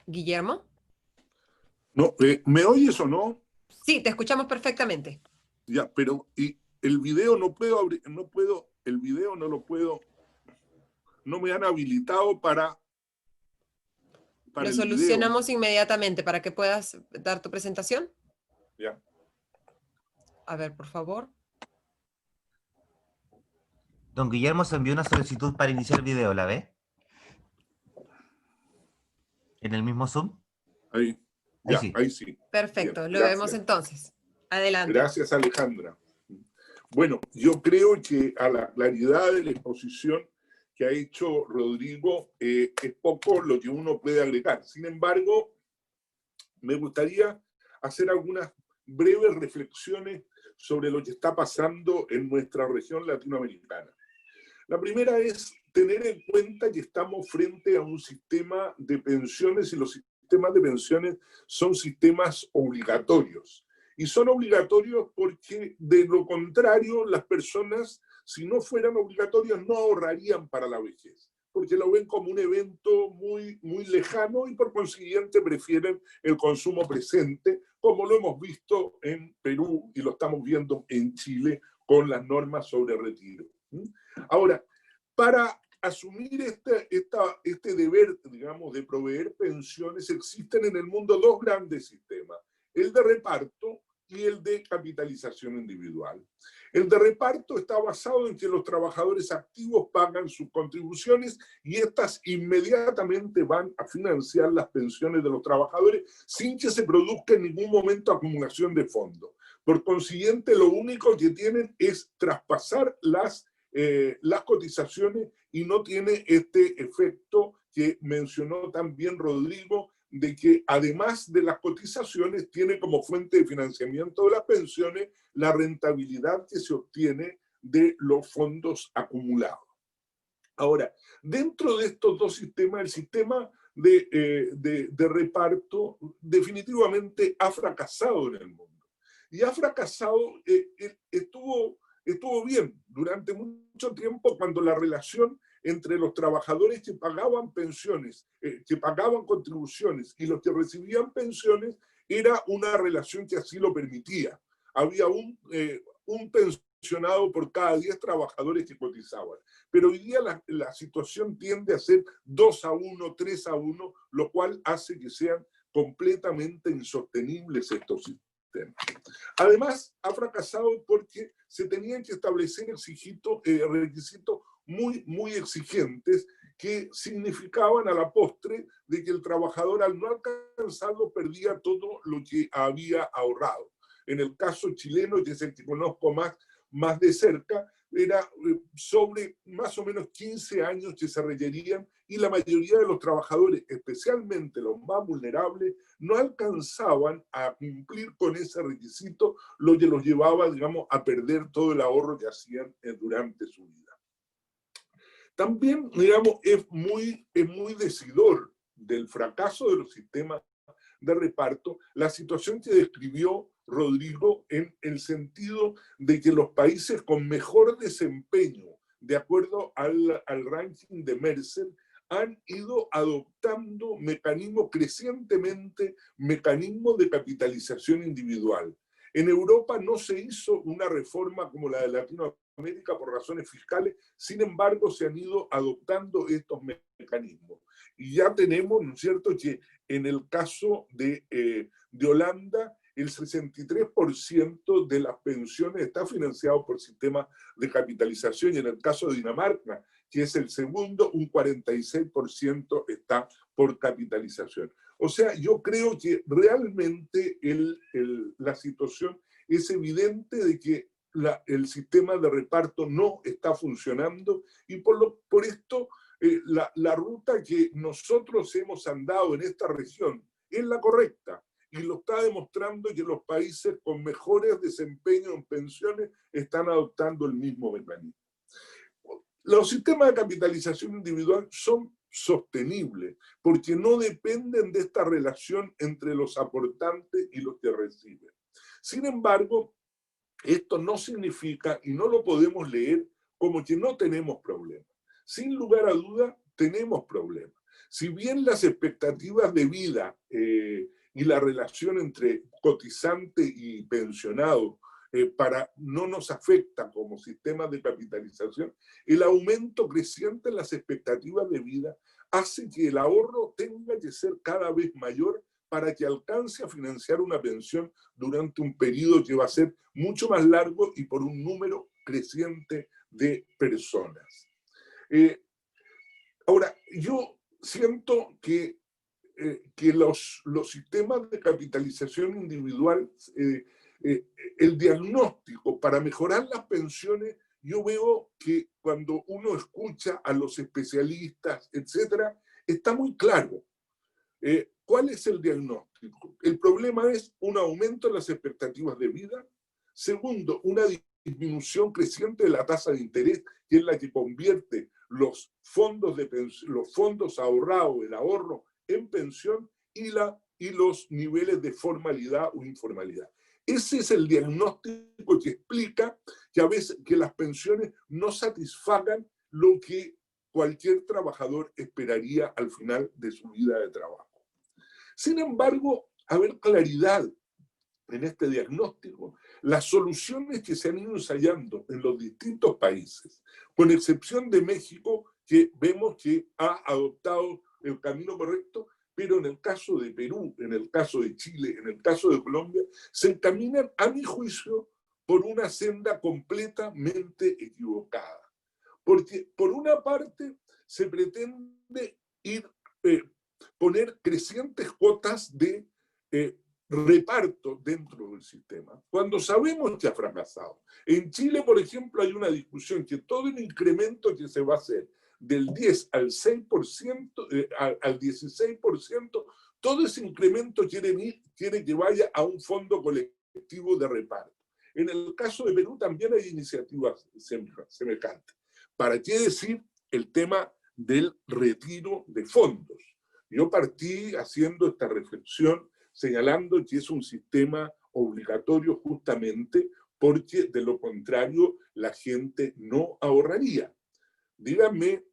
Guillermo. No, ¿me oyes o no? Sí, te escuchamos perfectamente. Ya, pero y el video no puedo abrir, el video no lo puedo, no me han habilitado para Lo el solucionamos video. inmediatamente para que puedas dar tu presentación. Ya. A ver, por favor. Don Guillermo se envió una solicitud para iniciar el video, ¿la ve? ¿En el mismo Zoom? Ahí, Ahí ya, sí. ahí sí. Perfecto, Bien, lo vemos entonces. Adelante. Gracias, Alejandra. Bueno, yo creo que a la claridad de la exposición que ha hecho Rodrigo, es poco lo que uno puede agregar. Sin embargo, me gustaría hacer algunas breves reflexiones sobre lo que está pasando en nuestra región latinoamericana. La primera es tener en cuenta que estamos frente a un sistema de pensiones y los sistemas de pensiones son sistemas obligatorios. Y son obligatorios porque, de lo contrario, las personas, si no fueran obligatorios, no ahorrarían para la vejez, porque lo ven como un evento muy, muy lejano y por consiguiente prefieren el consumo presente, como lo hemos visto en Perú y lo estamos viendo en Chile con las normas sobre retiro. Ahora, para asumir este deber, digamos, de proveer pensiones, existen en el mundo dos grandes sistemas, el de reparto y el de capitalización individual. El de reparto está basado en que los trabajadores activos pagan sus contribuciones y estas inmediatamente van a financiar las pensiones de los trabajadores sin que se produzca en ningún momento acumulación de fondos. Por consiguiente, lo único que tienen es traspasar las cotizaciones y no tiene este efecto que mencionó también Rodrigo, de que además de las cotizaciones tiene como fuente de financiamiento de las pensiones la rentabilidad que se obtiene de los fondos acumulados. Ahora, dentro de estos dos sistemas, el sistema de reparto definitivamente ha fracasado en el mundo. Y ha fracasado, estuvo bien durante mucho tiempo cuando la relación entre los trabajadores que pagaban pensiones, que pagaban contribuciones y los que recibían pensiones era una relación que así lo permitía. Había un pensionado por cada 10 trabajadores que cotizaban. Pero hoy día la situación tiende a ser 2-1, 3-1, lo cual hace que sean completamente insostenibles estos sistemas. Además, ha fracasado porque se tenían que establecer requisitos muy exigentes que significaban a la postre de que el trabajador al no alcanzarlo perdía todo lo que había ahorrado. En el caso chileno, que es el que conozco más, más de cerca, era sobre más o menos 15 años que se requerían, y la mayoría de los trabajadores, especialmente los más vulnerables, no alcanzaban a cumplir con ese requisito, lo que los llevaba, digamos, a perder todo el ahorro que hacían durante su vida. También, digamos, es muy decidor del fracaso de los sistemas de reparto la situación que describió Rodrigo, en el sentido de que los países con mejor desempeño, de acuerdo al ranking de Mercer, han ido adoptando crecientemente mecanismos de capitalización individual. En Europa no se hizo una reforma como la de Latinoamérica por razones fiscales, sin embargo se han ido adoptando estos mecanismos. Y ya tenemos, ¿no es cierto?, que en el caso de Holanda, el 63% de las pensiones está financiado por sistemas de capitalización, y en el caso de Dinamarca, que es el segundo, un 46% está por capitalización. O sea, yo creo que realmente la situación es evidente de que el sistema de reparto no está funcionando, y por esto la ruta que nosotros hemos andado en esta región es la correcta, y lo está demostrando que los países con mejores desempeños en pensiones están adoptando el mismo mecanismo. Los sistemas de capitalización individual son sostenibles porque no dependen de esta relación entre los aportantes y los que reciben. Sin embargo, esto no significa, y no lo podemos leer como que no tenemos problemas. Sin lugar a duda, tenemos problemas. Si bien las expectativas de vida y la relación entre cotizante y pensionado no nos afecta como sistema de capitalización, el aumento creciente en las expectativas de vida hace que el ahorro tenga que ser cada vez mayor para que alcance a financiar una pensión durante un periodo que va a ser mucho más largo y por un número creciente de personas. Ahora, yo siento que los sistemas de capitalización individual, el diagnóstico para mejorar las pensiones, yo veo que cuando uno escucha a los especialistas, etcétera, está muy claro. ¿Cuál es el diagnóstico? El problema es un aumento en las expectativas de vida. Segundo, una disminución creciente de la tasa de interés, que es la que convierte los fondos ahorrados, el ahorro en pensión, y los niveles de formalidad o informalidad. Ese es el diagnóstico que explica que a veces que las pensiones no satisfagan lo que cualquier trabajador esperaría al final de su vida de trabajo. Sin embargo, haber claridad en este diagnóstico, las soluciones que se han ido ensayando en los distintos países, con excepción de México, que vemos que ha adoptado el camino correcto, pero en el caso de Perú, en el caso de Chile, en el caso de Colombia, se encaminan, a mi juicio, por una senda completamente equivocada. Porque, por una parte, se pretende poner crecientes cuotas de reparto dentro del sistema, cuando sabemos que ha fracasado. En Chile, por ejemplo, hay una discusión que todo el incremento que se va a hacer del 10 al 6%, al 16%, todo ese incremento quiere que vaya a un fondo colectivo de reparto. En el caso de Perú también hay iniciativas semejantes. ¿Para qué decir el tema del retiro de fondos? Yo partí haciendo esta reflexión señalando que es un sistema obligatorio justamente porque de lo contrario la gente no ahorraría. Díganme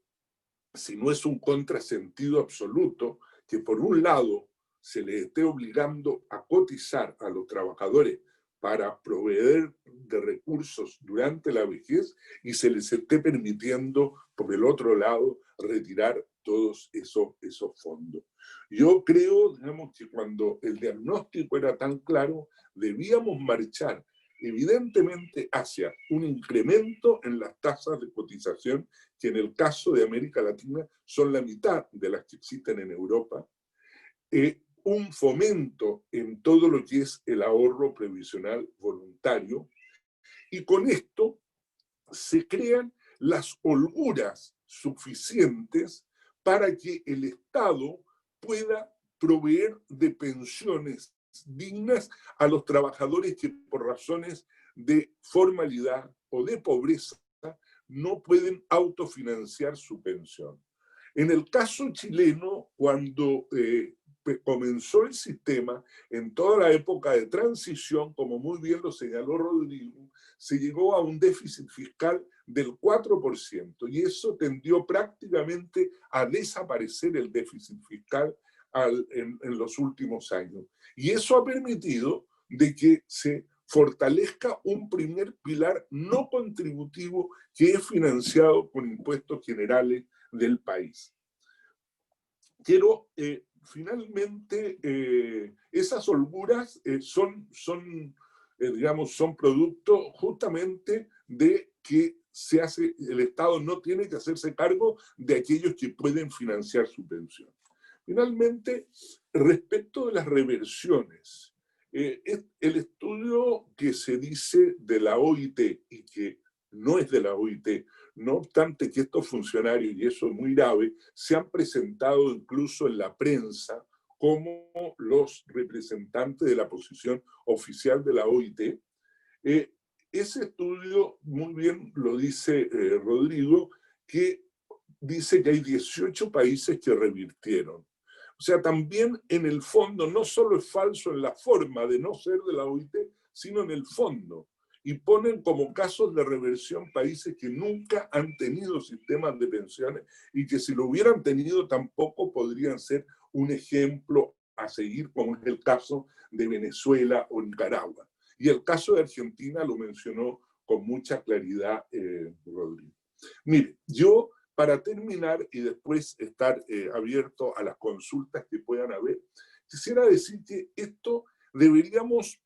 si no es un contrasentido absoluto que por un lado se les esté obligando a cotizar a los trabajadores para proveer de recursos durante la vejez y se les esté permitiendo, por el otro lado, retirar todos esos fondos. Yo creo, digamos, que cuando el diagnóstico era tan claro, debíamos marchar evidentemente hacia un incremento en las tasas de cotización, que en el caso de América Latina son la mitad de las que existen en Europa, un fomento en todo lo que es el ahorro previsional voluntario, Y con esto se crean las holguras suficientes para que el Estado pueda proveer de pensiones dignas a los trabajadores que por razones de formalidad o de pobreza no pueden autofinanciar su pensión. En el caso chileno, cuando comenzó el sistema, en toda la época de transición, como muy bien lo señaló Rodrigo, se llegó a un déficit fiscal del 4%, y eso tendió prácticamente a desaparecer el déficit fiscal en los últimos años. Y eso ha permitido de que se fortalezca un primer pilar no contributivo que es financiado con impuestos generales del país. Quiero, finalmente, esas holguras digamos, son producto justamente de que el Estado no tiene que hacerse cargo de aquellos que pueden financiar su pensión. Finalmente, respecto de las reversiones, el estudio que se dice de la OIT y que no es de la OIT, no obstante que estos funcionarios, y eso es muy grave, se han presentado incluso en la prensa como los representantes de la posición oficial de la OIT, ese estudio, muy bien lo dice Rodrigo, que dice que hay 18 países que revirtieron. O sea, también en el fondo no solo es falso en la forma de no ser de la OIT, sino en el fondo. Y ponen como casos de reversión países que nunca han tenido sistemas de pensiones y que si lo hubieran tenido tampoco podrían ser un ejemplo a seguir, como es el caso de Venezuela o Nicaragua. Y el caso de Argentina lo mencionó con mucha claridad Rodrigo. Mire, yo para terminar y después estar abierto a las consultas que puedan haber, quisiera decir que esto deberíamos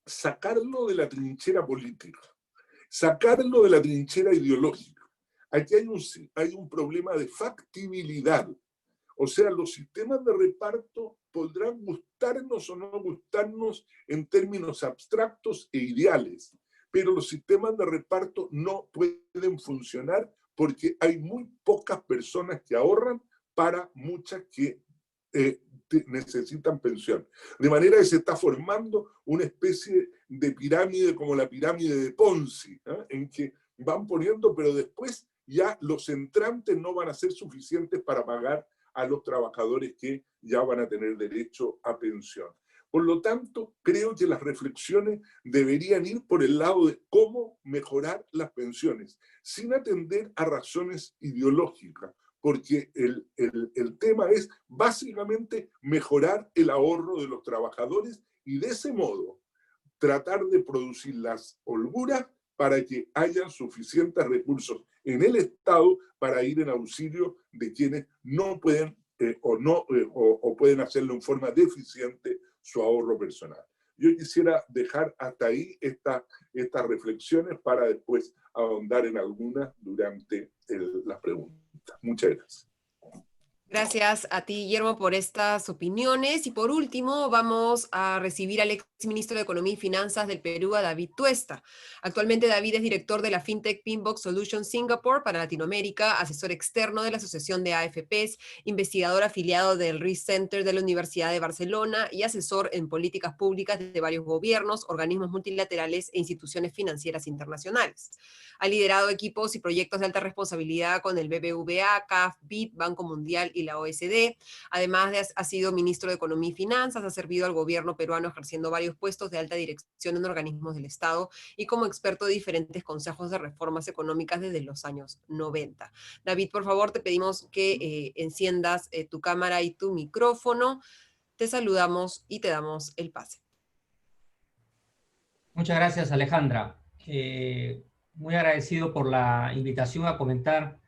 sacarlo de la trinchera política, sacarlo de la trinchera ideológica. Aquí hay un problema de factibilidad. O sea, los sistemas de reparto podrán gustarnos o no gustarnos en términos abstractos e ideales, pero los sistemas de reparto no pueden funcionar porque hay muy pocas personas que ahorran para muchas que necesitan pensión. De manera que se está formando una especie de pirámide como la pirámide de Ponzi, ¿eh? En que van poniendo, pero después ya los entrantes no van a ser suficientes para pagar a los trabajadores que ya van a tener derecho a pensión. Por lo tanto, creo que las reflexiones deberían ir por el lado de cómo mejorar las pensiones, sin atender a razones ideológicas, porque el tema es básicamente mejorar el ahorro de los trabajadores y de ese modo tratar de producir las holguras para que haya suficientes recursos en el Estado para ir en auxilio de quienes no pueden o pueden hacerlo en forma deficiente su ahorro personal. Yo quisiera dejar hasta ahí estas reflexiones para después ahondar en algunas durante las preguntas. Muchas gracias. Gracias a ti, Guillermo, por estas opiniones. Y por último, vamos a recibir al exministro de Economía y Finanzas del Perú, a David Tuesta. Actualmente, David es director de la FinTech Pinbox Solutions Singapore para Latinoamérica, asesor externo de la Asociación de AFPs, investigador afiliado del Risk Center de la Universidad de Barcelona y asesor en políticas públicas de varios gobiernos, organismos multilaterales e instituciones financieras internacionales. Ha liderado equipos y proyectos de alta responsabilidad con el BBVA, CAF, BID, Banco Mundial y la OSD. Además, ha sido ministro de Economía y Finanzas, ha servido al gobierno peruano ejerciendo varios puestos de alta dirección en organismos del Estado y como experto de diferentes consejos de reformas económicas desde los años 90. David, por favor, te pedimos que enciendas tu cámara y tu micrófono. Te saludamos y te damos el pase. Muchas gracias, Alejandra. Muy agradecido por la invitación a comentar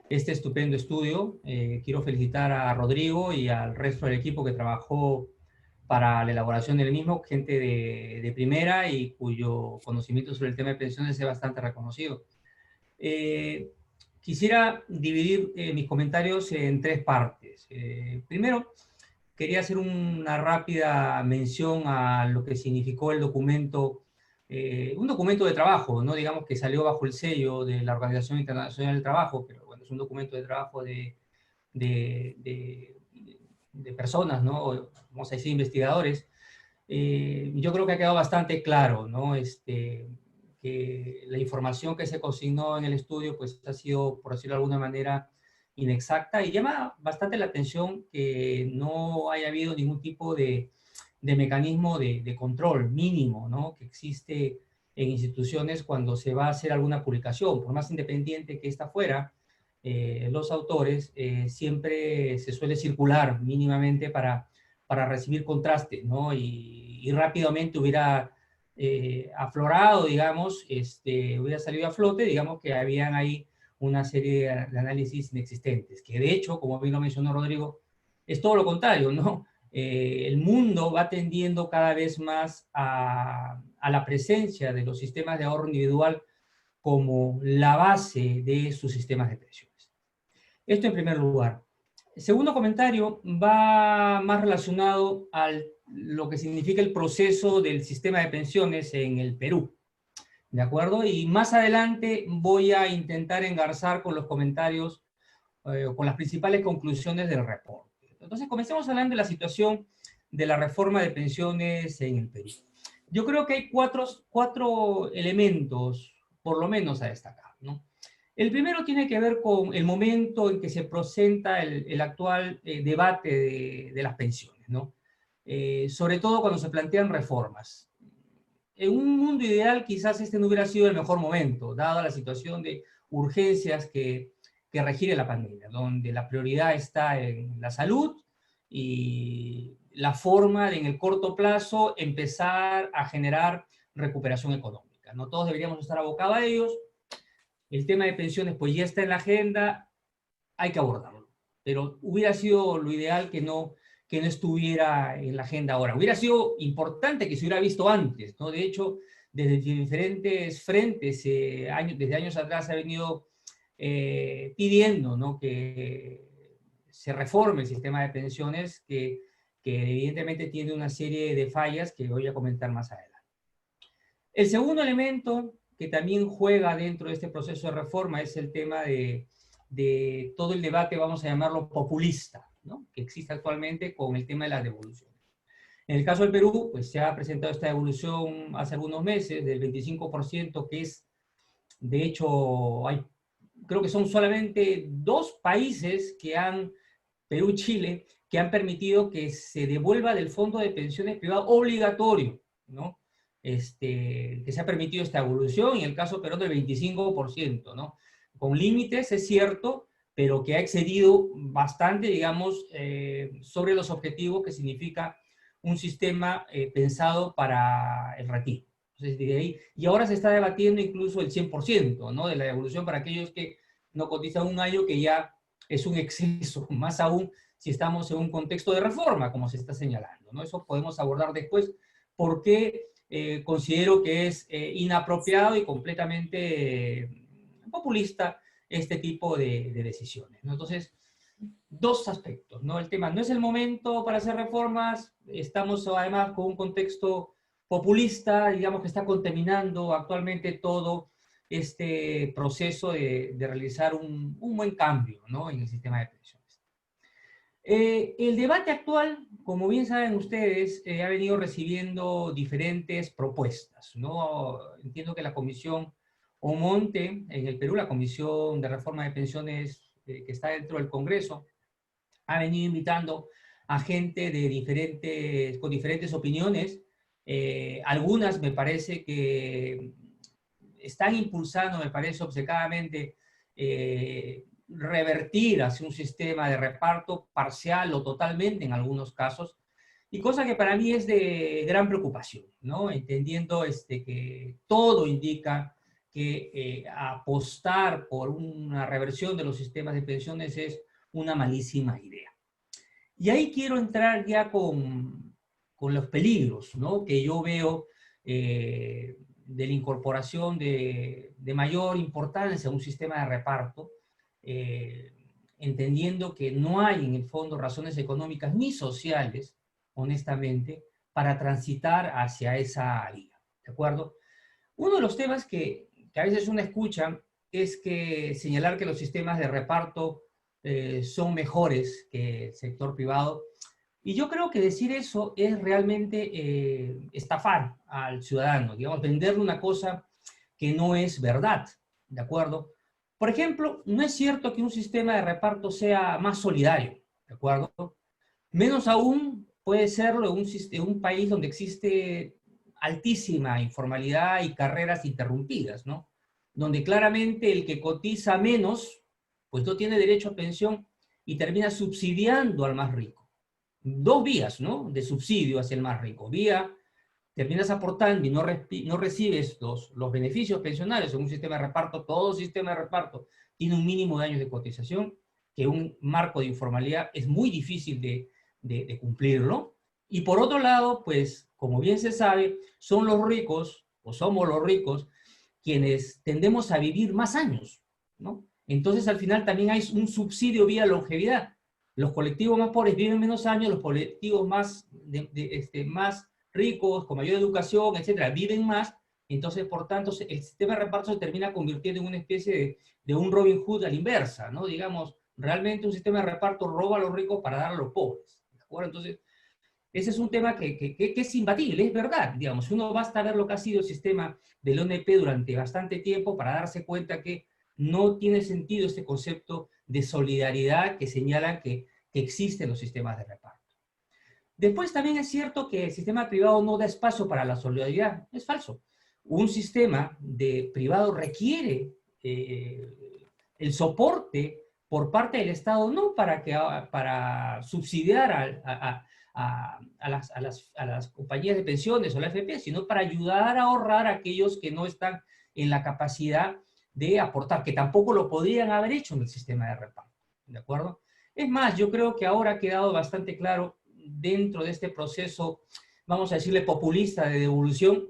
este estupendo estudio. Quiero felicitar a Rodrigo y al resto del equipo que trabajó para la elaboración del mismo, gente de primera y cuyo conocimiento sobre el tema de pensiones es bastante reconocido. Quisiera dividir mis comentarios en tres partes. Primero, quería hacer una rápida mención a lo que significó el documento un documento de trabajo, no digamos que salió bajo el sello de la Organización Internacional del Trabajo, pero bueno, es un documento de trabajo de personas, ¿no? Vamos a decir investigadores. Yo creo que ha quedado bastante claro, ¿no? Que la información que se consignó en el estudio pues ha sido, por decirlo de alguna manera, inexacta, y llama bastante la atención que no haya habido ningún tipo de mecanismo de control mínimo, ¿no? Que existe en instituciones cuando se va a hacer alguna publicación. Por más independiente que esta fuera, los autores siempre se suele circular mínimamente para recibir contraste, ¿no? Y rápidamente hubiera aflorado, digamos, hubiera salido a flote, digamos, que habían ahí una serie de análisis inexistentes, que de hecho, como bien lo mencionó Rodrigo, es todo lo contrario, ¿no? El mundo va tendiendo cada vez más a la presencia de los sistemas de ahorro individual como la base de sus sistemas de pensiones. Esto en primer lugar. El segundo comentario va más relacionado a lo que significa el proceso del sistema de pensiones en el Perú. ¿De acuerdo? Y más adelante voy a intentar engarzar con los comentarios, con las principales conclusiones del reporte. Entonces, comencemos hablando de la situación de la reforma de pensiones en el Perú. Yo creo que hay cuatro elementos, por lo menos, a destacar, ¿no? El primero tiene que ver con el momento en que se presenta el actual debate de las pensiones, ¿no? Sobre todo cuando se plantean reformas. En un mundo ideal quizás este no hubiera sido el mejor momento, dada la situación de urgencias que requiere la pandemia, donde la prioridad está en la salud y la forma de en el corto plazo empezar a generar recuperación económica. No todos deberíamos estar abocados a ellos. El tema de pensiones pues ya está en la agenda, hay que abordarlo. Pero hubiera sido lo ideal que no estuviera en la agenda ahora. Hubiera sido importante que se hubiera visto antes, ¿no? De hecho, desde diferentes frentes, desde años atrás se ha venido pidiendo, ¿no? Que se reforme el sistema de pensiones, que evidentemente tiene una serie de fallas que voy a comentar más adelante. El segundo elemento que también juega dentro de este proceso de reforma es el tema de todo el debate, vamos a llamarlo populista, ¿no? Que existe actualmente con el tema de las devoluciones. En el caso del Perú, pues se ha presentado esta devolución hace algunos meses del 25%, que es, de hecho, creo que son solamente 2 países que Perú y Chile, que han permitido que se devuelva del fondo de pensiones privado obligatorio, ¿no? Que se ha permitido esta evolución, y en el caso peruano del 25%, ¿no? Con límites, es cierto, pero que ha excedido bastante, digamos, sobre los objetivos que significa un sistema pensado para el retiro. Entonces, de ahí, y ahora se está debatiendo incluso el 100%, ¿no? De la devolución para aquellos que no cotizan un año, que ya es un exceso, más aún si estamos en un contexto de reforma, como se está señalando, ¿no? Eso podemos abordar después, porque considero que es inapropiado y completamente populista este tipo de decisiones, ¿no? Entonces, 2 aspectos, ¿no? El tema no es el momento para hacer reformas, estamos además con un contexto populista, digamos, que está contaminando actualmente todo este proceso de realizar un buen cambio, ¿no? En el sistema de pensiones. El debate actual, como bien saben ustedes, ha venido recibiendo diferentes propuestas, ¿no? Entiendo que la Comisión Omonte en el Perú, la Comisión de Reforma de Pensiones que está dentro del Congreso, ha venido invitando a gente con diferentes opiniones. Algunas me parece que están impulsando, me parece obcecadamente, revertir hacia un sistema de reparto parcial o totalmente en algunos casos, y cosa que para mí es de gran preocupación, ¿no? Entendiendo que todo indica que apostar por una reversión de los sistemas de pensiones es una malísima idea. Y ahí quiero entrar ya con los peligros, ¿no? Que yo veo de la incorporación de mayor importancia a un sistema de reparto, entendiendo que no hay en el fondo razones económicas ni sociales, honestamente, para transitar hacia esa vía, ¿de acuerdo? Uno de los temas que a veces uno escucha es que señalar que los sistemas de reparto son mejores que el sector privado. Y yo creo que decir eso es realmente estafar al ciudadano, digamos, venderle una cosa que no es verdad, ¿de acuerdo? Por ejemplo, no es cierto que un sistema de reparto sea más solidario, ¿de acuerdo? Menos aún puede serlo en un país donde existe altísima informalidad y carreras interrumpidas, ¿no? Donde claramente el que cotiza menos, pues no tiene derecho a pensión y termina subsidiando al más rico. Dos vías, ¿no? De subsidio hacia el más rico. Vía, terminas aportando y no recibes los beneficios pensionales en un sistema de reparto. Todo sistema de reparto tiene un mínimo de años de cotización, que un marco de informalidad es muy difícil de cumplirlo. Y por otro lado, pues, como bien se sabe, son los ricos, o somos los ricos, quienes tendemos a vivir más años, ¿no? Entonces, al final también hay un subsidio vía longevidad. Los colectivos más pobres viven menos años, los colectivos más, más ricos, con mayor educación, etcétera, viven más. Entonces, por tanto, el sistema de reparto se termina convirtiendo en una especie de un Robin Hood a la inversa, ¿no? Digamos, realmente un sistema de reparto roba a los ricos para dar a los pobres, ¿de acuerdo? Entonces, ese es un tema que es imbatible, es verdad, digamos. Uno basta ver lo que ha sido el sistema del ONP durante bastante tiempo para darse cuenta que no tiene sentido este concepto de solidaridad que señalan que existen los sistemas de reparto. Después también es cierto que el sistema privado no da espacio para la solidaridad. Es falso. Un sistema privado requiere el soporte por parte del Estado, no para subsidiar a las compañías de pensiones o la AFP, sino para ayudar a ahorrar a aquellos que no están en la capacidad de aportar, que tampoco lo podrían haber hecho en el sistema de reparto, ¿de acuerdo? Es más, yo creo que ahora ha quedado bastante claro dentro de este proceso, vamos a decirle populista de devolución,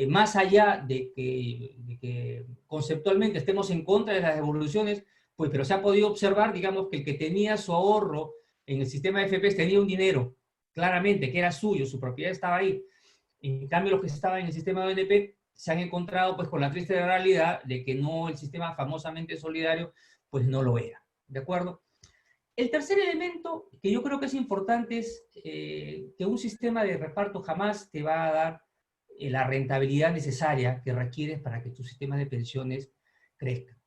más allá de que conceptualmente estemos en contra de las devoluciones, pues, pero se ha podido observar, digamos, que el que tenía su ahorro en el sistema de AFPs tenía un dinero, claramente, que era suyo, su propiedad estaba ahí. En cambio, los que estaban en el sistema de ONP se han encontrado pues con la triste realidad de que no, el sistema famosamente solidario, pues no lo era, ¿de acuerdo? El tercer elemento que yo creo que es importante es que un sistema de reparto jamás te va a dar la rentabilidad necesaria que requieres para que tu sistema de pensiones crezca.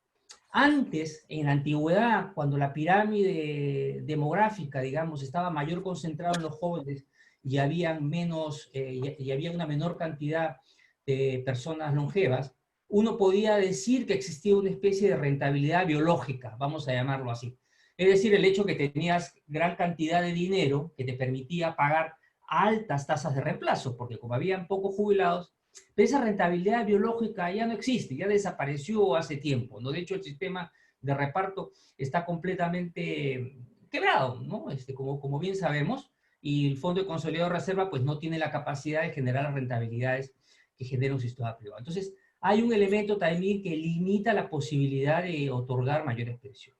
Antes, en la antigüedad, cuando la pirámide demográfica, digamos, estaba mayor concentrada en los jóvenes y había una menor cantidad de personas longevas, uno podía decir que existía una especie de rentabilidad biológica, vamos a llamarlo así. Es decir, el hecho que tenías gran cantidad de dinero que te permitía pagar altas tasas de reemplazo, porque como habían pocos jubilados, esa rentabilidad biológica ya no existe, ya desapareció hace tiempo, ¿no? De hecho, el sistema de reparto está completamente quebrado, ¿no? Como bien sabemos, y el Fondo de Consolidado de Reserva pues no tiene la capacidad de generar las rentabilidades que genera un sistema privado. Entonces, hay un elemento también que limita la posibilidad de otorgar mayores pensiones.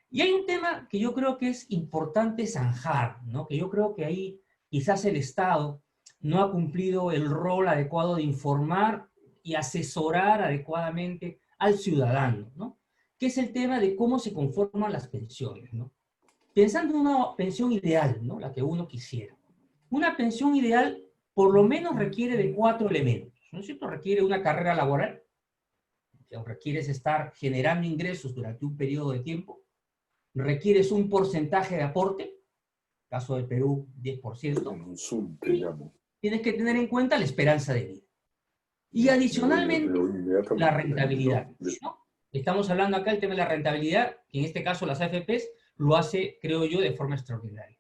Y hay un tema que yo creo que es importante zanjar, ¿no? Que yo creo que ahí quizás el Estado no ha cumplido el rol adecuado de informar y asesorar adecuadamente al ciudadano, ¿no? Que es el tema de cómo se conforman las pensiones, ¿no? Pensando en una pensión ideal, ¿no? La que uno quisiera. Una pensión ideal por lo menos requiere de 4 elementos, ¿no es cierto? Requiere una carrera laboral, requieres estar generando ingresos durante un periodo de tiempo, requieres un porcentaje de aporte, caso del Perú, 10%, y tienes que tener en cuenta la esperanza de vida. Y adicionalmente, la rentabilidad, ¿no? Estamos hablando acá del tema de la rentabilidad, que en este caso las AFPs lo hace, creo yo, de forma extraordinaria.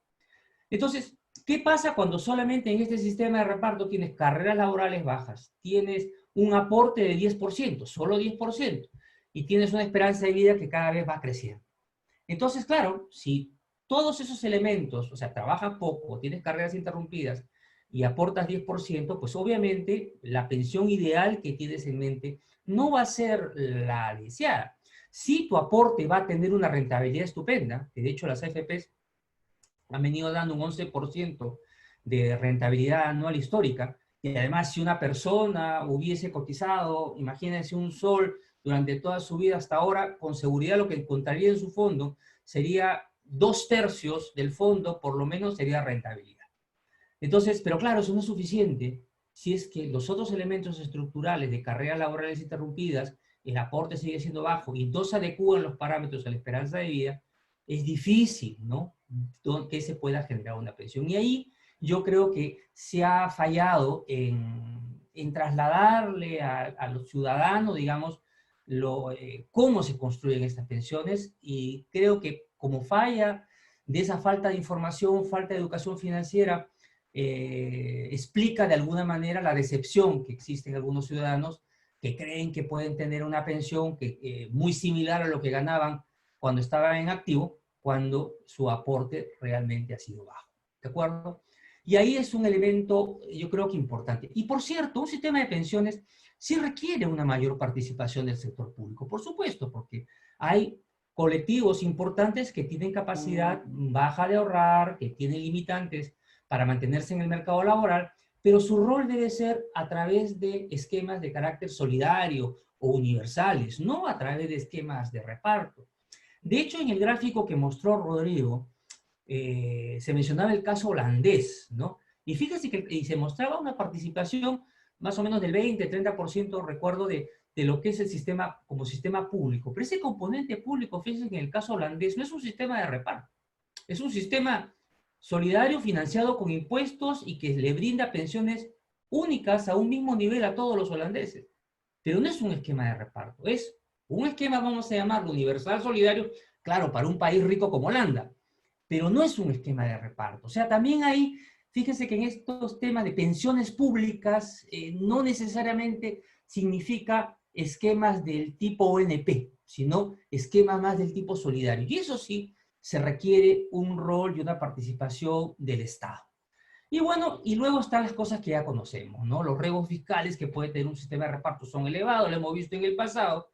Entonces, ¿qué pasa cuando solamente en este sistema de reparto tienes carreras laborales bajas, tienes un aporte de 10%, solo 10%, y tienes una esperanza de vida que cada vez va creciendo? Entonces, claro, si todos esos elementos, o sea, trabajas poco, tienes carreras interrumpidas y aportas 10%, pues obviamente la pensión ideal que tienes en mente no va a ser la deseada. Sí, tu aporte va a tener una rentabilidad estupenda, que de hecho las AFPs han venido dando un 11% de rentabilidad anual histórica, y Y además, si una persona hubiese cotizado, imagínense un sol durante toda su vida hasta ahora, con seguridad lo que encontraría en su fondo sería 2/3 del fondo, por lo menos sería rentabilidad. Entonces, pero claro, eso no es suficiente si es que los otros elementos estructurales de carreras laborales interrumpidas, el aporte sigue siendo bajo y no se adecúan los parámetros a la esperanza de vida, es difícil, ¿no?, que se pueda generar una pensión. Y ahí yo creo que se ha fallado en trasladarle a los ciudadanos, digamos, cómo se construyen estas pensiones, y creo que como falla de esa falta de información, falta de educación financiera, explica de alguna manera la decepción que existe en algunos ciudadanos que creen que pueden tener una pensión muy similar a lo que ganaban cuando estaban en activo, cuando su aporte realmente ha sido bajo. ¿De acuerdo? Y ahí es un elemento, yo creo que importante. Y por cierto, un sistema de pensiones sí requiere una mayor participación del sector público, por supuesto, porque hay colectivos importantes que tienen capacidad baja de ahorrar, que tienen limitantes para mantenerse en el mercado laboral, pero su rol debe ser a través de esquemas de carácter solidario o universales, no a través de esquemas de reparto. De hecho, en el gráfico que mostró Rodrigo, se mencionaba el caso holandés, ¿no? Y fíjese que y se mostraba una participación más o menos del 20-30%, recuerdo, de lo que es el sistema como sistema público. Pero ese componente público, fíjense que en el caso holandés no es un sistema de reparto, es un sistema solidario financiado con impuestos y que le brinda pensiones únicas a un mismo nivel a todos los holandeses. Pero no es un esquema de reparto, es un esquema, vamos a llamarlo, universal solidario, claro, para un país rico como Holanda, pero no es un esquema de reparto. O sea, también ahí, fíjense que en estos temas de pensiones públicas no necesariamente significa esquemas del tipo ONP, sino esquemas más del tipo solidario. Y eso sí, se requiere un rol y una participación del Estado. Y bueno, y luego están las cosas que ya conocemos, ¿no? Los riesgos fiscales que puede tener un sistema de reparto son elevados, lo hemos visto en el pasado.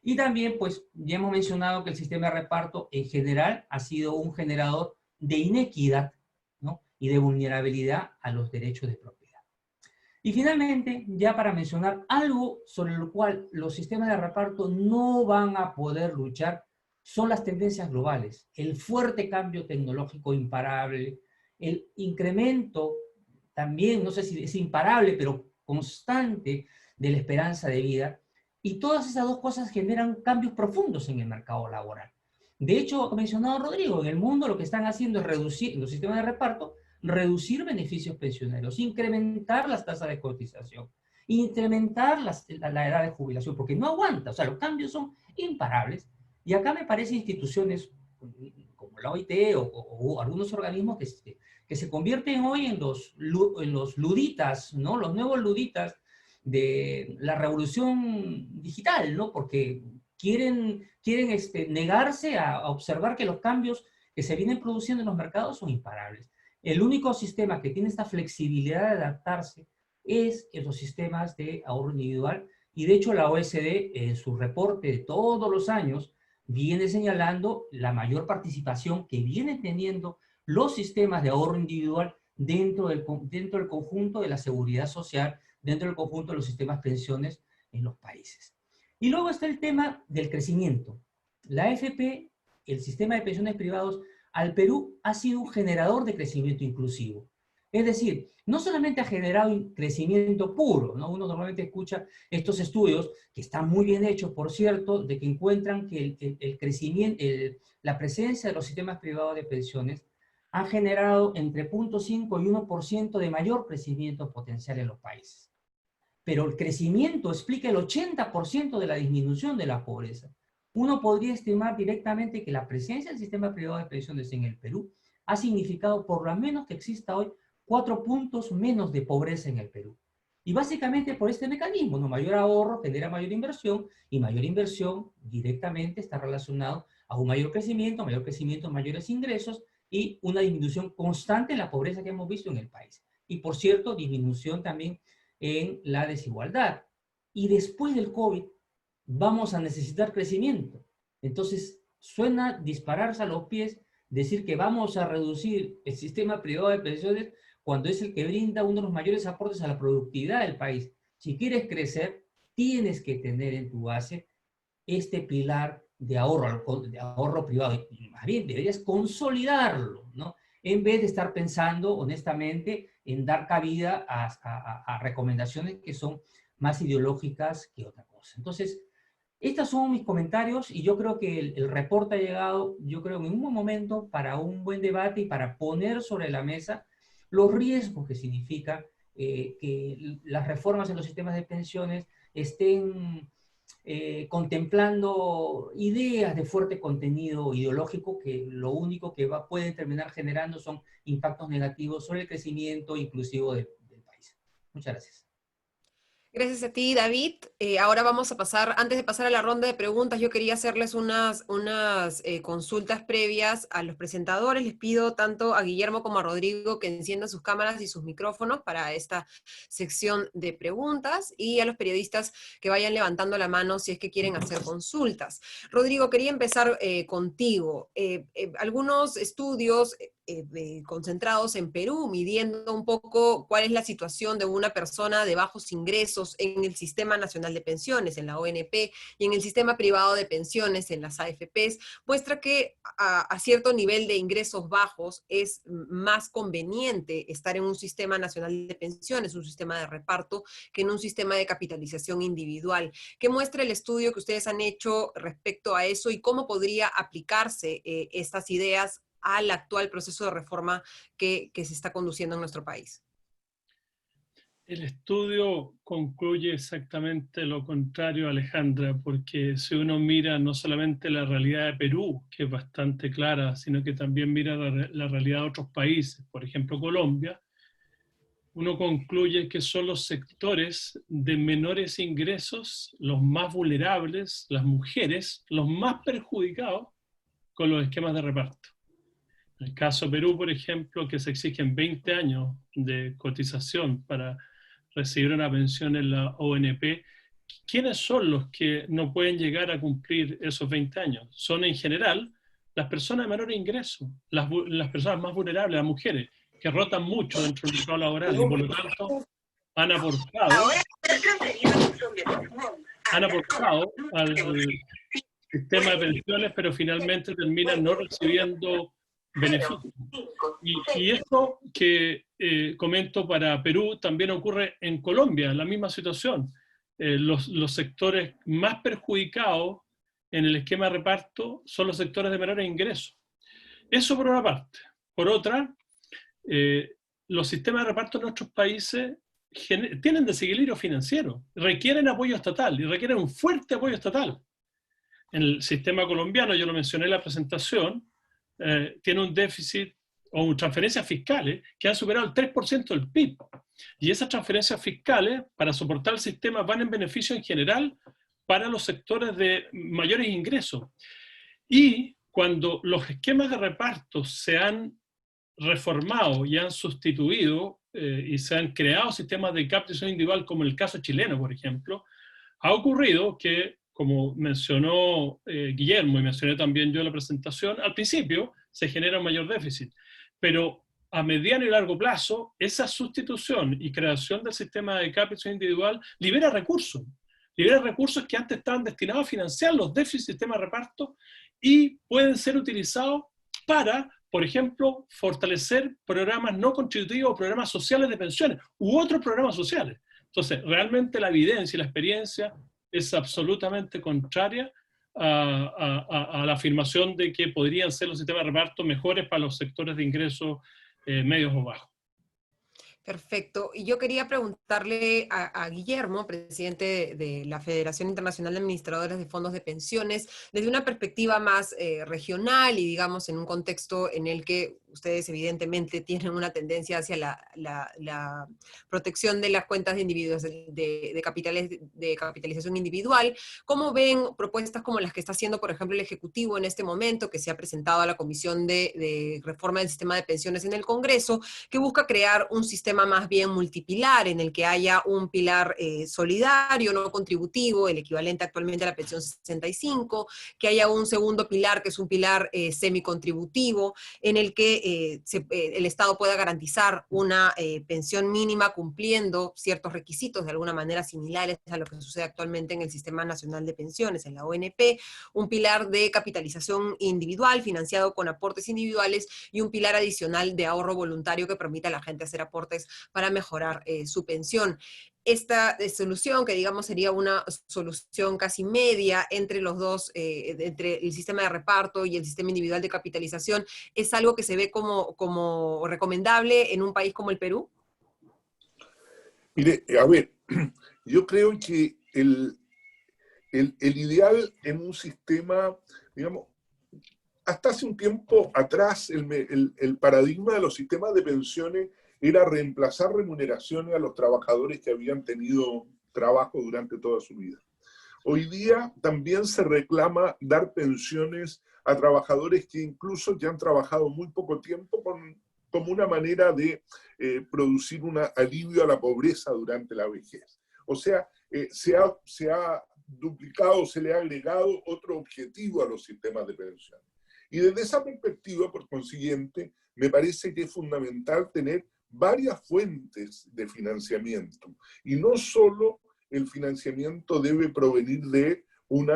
Y también, pues, ya hemos mencionado que el sistema de reparto en general ha sido un generador de inequidad, ¿no?, y de vulnerabilidad a los derechos de propiedad. Y finalmente, ya para mencionar algo sobre lo cual los sistemas de reparto no van a poder luchar, son las tendencias globales, el fuerte cambio tecnológico imparable, el incremento también, no sé si es imparable, pero constante, de la esperanza de vida, y todas esas dos cosas generan cambios profundos en el mercado laboral. De hecho, ha mencionado Rodrigo, en el mundo lo que están haciendo es reducir los sistemas de reparto, reducir beneficios pensioneros, incrementar las tasas de cotización, incrementar la edad de jubilación, porque no aguanta, o sea, los cambios son imparables. Y acá me parece instituciones como la OIT o algunos organismos que se convierten hoy en los luditas, ¿no?, los nuevos luditas de la revolución digital, ¿no?, porque quieren negarse a observar que los cambios que se vienen produciendo en los mercados son imparables. El único sistema que tiene esta flexibilidad de adaptarse es en los sistemas de ahorro individual, y de hecho la OECD en su reporte de todos los años viene señalando la mayor participación que vienen teniendo los sistemas de ahorro individual dentro del conjunto de la seguridad social, dentro del conjunto de los sistemas pensiones en los países. Y luego está el tema del crecimiento. La AFP, el sistema de pensiones privados, al Perú ha sido un generador de crecimiento inclusivo. Es decir, no solamente ha generado un crecimiento puro, ¿no? Uno normalmente escucha estos estudios, que están muy bien hechos, por cierto, de que encuentran que el crecimiento, la presencia de los sistemas privados de pensiones ha generado entre 0.5 y 1% de mayor crecimiento potencial en los países. Pero el crecimiento explica el 80% de la disminución de la pobreza. Uno podría estimar directamente que la presencia del sistema privado de pensiones en el Perú ha significado, por lo menos que exista hoy, 4 puntos menos de pobreza en el Perú. Y básicamente por este mecanismo, ¿no? Mayor ahorro genera mayor inversión, y mayor inversión directamente está relacionado a un mayor crecimiento, mayores ingresos, y una disminución constante en la pobreza que hemos visto en el país. Y por cierto, disminución también en la desigualdad. Y después del COVID vamos a necesitar crecimiento. Entonces suena dispararse a los pies decir que vamos a reducir el sistema privado de pensiones cuando es el que brinda uno de los mayores aportes a la productividad del país. Si quieres crecer, tienes que tener en tu base este pilar de ahorro privado. Y más bien, deberías consolidarlo, ¿no? En vez de estar pensando, honestamente, en dar cabida a recomendaciones que son más ideológicas que otra cosa. Entonces, estos son mis comentarios y yo creo que el reporte ha llegado, yo creo, en un buen momento para un buen debate y para poner sobre la mesa los riesgos que significa que las reformas en los sistemas de pensiones estén contemplando ideas de fuerte contenido ideológico que lo único que pueden terminar generando son impactos negativos sobre el crecimiento inclusivo del país. Muchas gracias. Gracias a ti, David. Ahora vamos a pasar, antes de pasar a la ronda de preguntas, yo quería hacerles unas consultas previas a los presentadores. Les pido tanto a Guillermo como a Rodrigo que enciendan sus cámaras y sus micrófonos para esta sección de preguntas, y a los periodistas que vayan levantando la mano si es que quieren hacer consultas. Rodrigo, quería empezar contigo. Algunos estudios concentrados en Perú, midiendo un poco cuál es la situación de una persona de bajos ingresos en el Sistema Nacional de Pensiones, en la ONP, y en el sistema privado de pensiones, en las AFPs, muestra que a cierto nivel de ingresos bajos es más conveniente estar en un Sistema Nacional de Pensiones, un sistema de reparto, que en un sistema de capitalización individual. ¿Qué muestra el estudio que ustedes han hecho respecto a eso y cómo podría aplicarse estas ideas al actual proceso de reforma que se está conduciendo en nuestro país? El estudio concluye exactamente lo contrario, Alejandra, porque si uno mira no solamente la realidad de Perú, que es bastante clara, sino que también mira la realidad de otros países, por ejemplo Colombia, uno concluye que son los sectores de menores ingresos los más vulnerables, las mujeres, los más perjudicados con los esquemas de reparto. En el caso de Perú, por ejemplo, que se exigen 20 años de cotización para recibir una pensión en la ONP, ¿quiénes son los que no pueden llegar a cumplir esos 20 años? Son en general las personas de menor ingreso, las personas más vulnerables, las mujeres, que rotan mucho dentro del mercado laboral y por lo tanto han aportado al sistema de pensiones, pero finalmente terminan no recibiendo beneficios. Y esto que comento para Perú también ocurre en Colombia, la misma situación. Los sectores más perjudicados en el esquema de reparto son los sectores de menores ingresos. Eso por una parte. Por otra, los sistemas de reparto en nuestros países tienen desequilibrio financiero, requieren apoyo estatal y requieren un fuerte apoyo estatal. En el sistema colombiano, yo lo mencioné en la presentación, tiene un déficit o transferencias fiscales que han superado el 3% del PIB. Y esas transferencias fiscales, para soportar el sistema, van en beneficio en general para los sectores de mayores ingresos. Y cuando los esquemas de reparto se han reformado y han sustituido y se han creado sistemas de captación individual, como el caso chileno, por ejemplo, ha ocurrido que, como mencionó Guillermo y mencioné también yo en la presentación, al principio se genera un mayor déficit, pero a mediano y largo plazo, esa sustitución y creación del sistema de captación individual libera recursos que antes estaban destinados a financiar los déficits del sistema de reparto y pueden ser utilizados para, por ejemplo, fortalecer programas no contributivos, programas sociales de pensiones u otros programas sociales. Entonces, realmente la evidencia y la experiencia es absolutamente contraria a la afirmación de que podrían ser los sistemas de reparto mejores para los sectores de ingresos medios o bajos. Perfecto. Y yo quería preguntarle a Guillermo, presidente de la Federación Internacional de Administradores de Fondos de Pensiones, desde una perspectiva más regional y digamos en un contexto en el que ustedes evidentemente tienen una tendencia hacia la protección de las cuentas de individuos de capitalización individual. ¿Cómo ven propuestas como las que está haciendo, por ejemplo, el Ejecutivo en este momento, que se ha presentado a la Comisión de Reforma del Sistema de Pensiones en el Congreso, que busca crear un sistema sistema más bien multipilar, en el que haya un pilar solidario, no contributivo, el equivalente actualmente a la pensión 65, que haya un segundo pilar, que es un pilar semicontributivo, en el que el Estado pueda garantizar una pensión mínima cumpliendo ciertos requisitos de alguna manera similares a lo que sucede actualmente en el Sistema Nacional de Pensiones, en la ONP, un pilar de capitalización individual financiado con aportes individuales y un pilar adicional de ahorro voluntario que permita a la gente hacer aportes para mejorar su pensión. Esta solución, que digamos sería una solución casi media entre los dos, entre el sistema de reparto y el sistema individual de capitalización, ¿es algo que se ve como recomendable en un país como el Perú? Mire, a ver, yo creo que el ideal en un sistema, digamos, hasta hace un tiempo atrás el paradigma de los sistemas de pensiones era reemplazar remuneraciones a los trabajadores que habían tenido trabajo durante toda su vida. Hoy día también se reclama dar pensiones a trabajadores que incluso ya han trabajado muy poco tiempo como una manera de producir un alivio a la pobreza durante la vejez. O sea, se ha duplicado, se le ha agregado otro objetivo a los sistemas de pensiones. Y desde esa perspectiva, por consiguiente, me parece que es fundamental tener varias fuentes de financiamiento. Y no solo el financiamiento debe provenir de un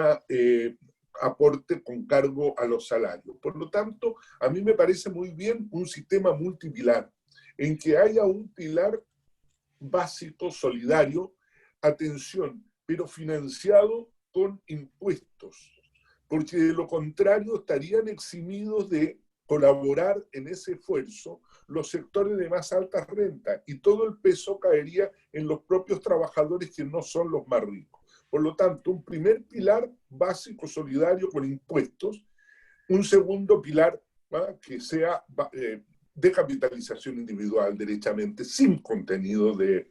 aporte con cargo a los salarios. Por lo tanto, a mí me parece muy bien un sistema multipilar, en que haya un pilar básico, solidario, atención, pero financiado con impuestos, porque de lo contrario estarían eximidos de colaborar en ese esfuerzo los sectores de más altas rentas y todo el peso caería en los propios trabajadores que no son los más ricos. Por lo tanto, un primer pilar básico solidario con impuestos, un segundo pilar que sea de capitalización individual derechamente, sin contenido de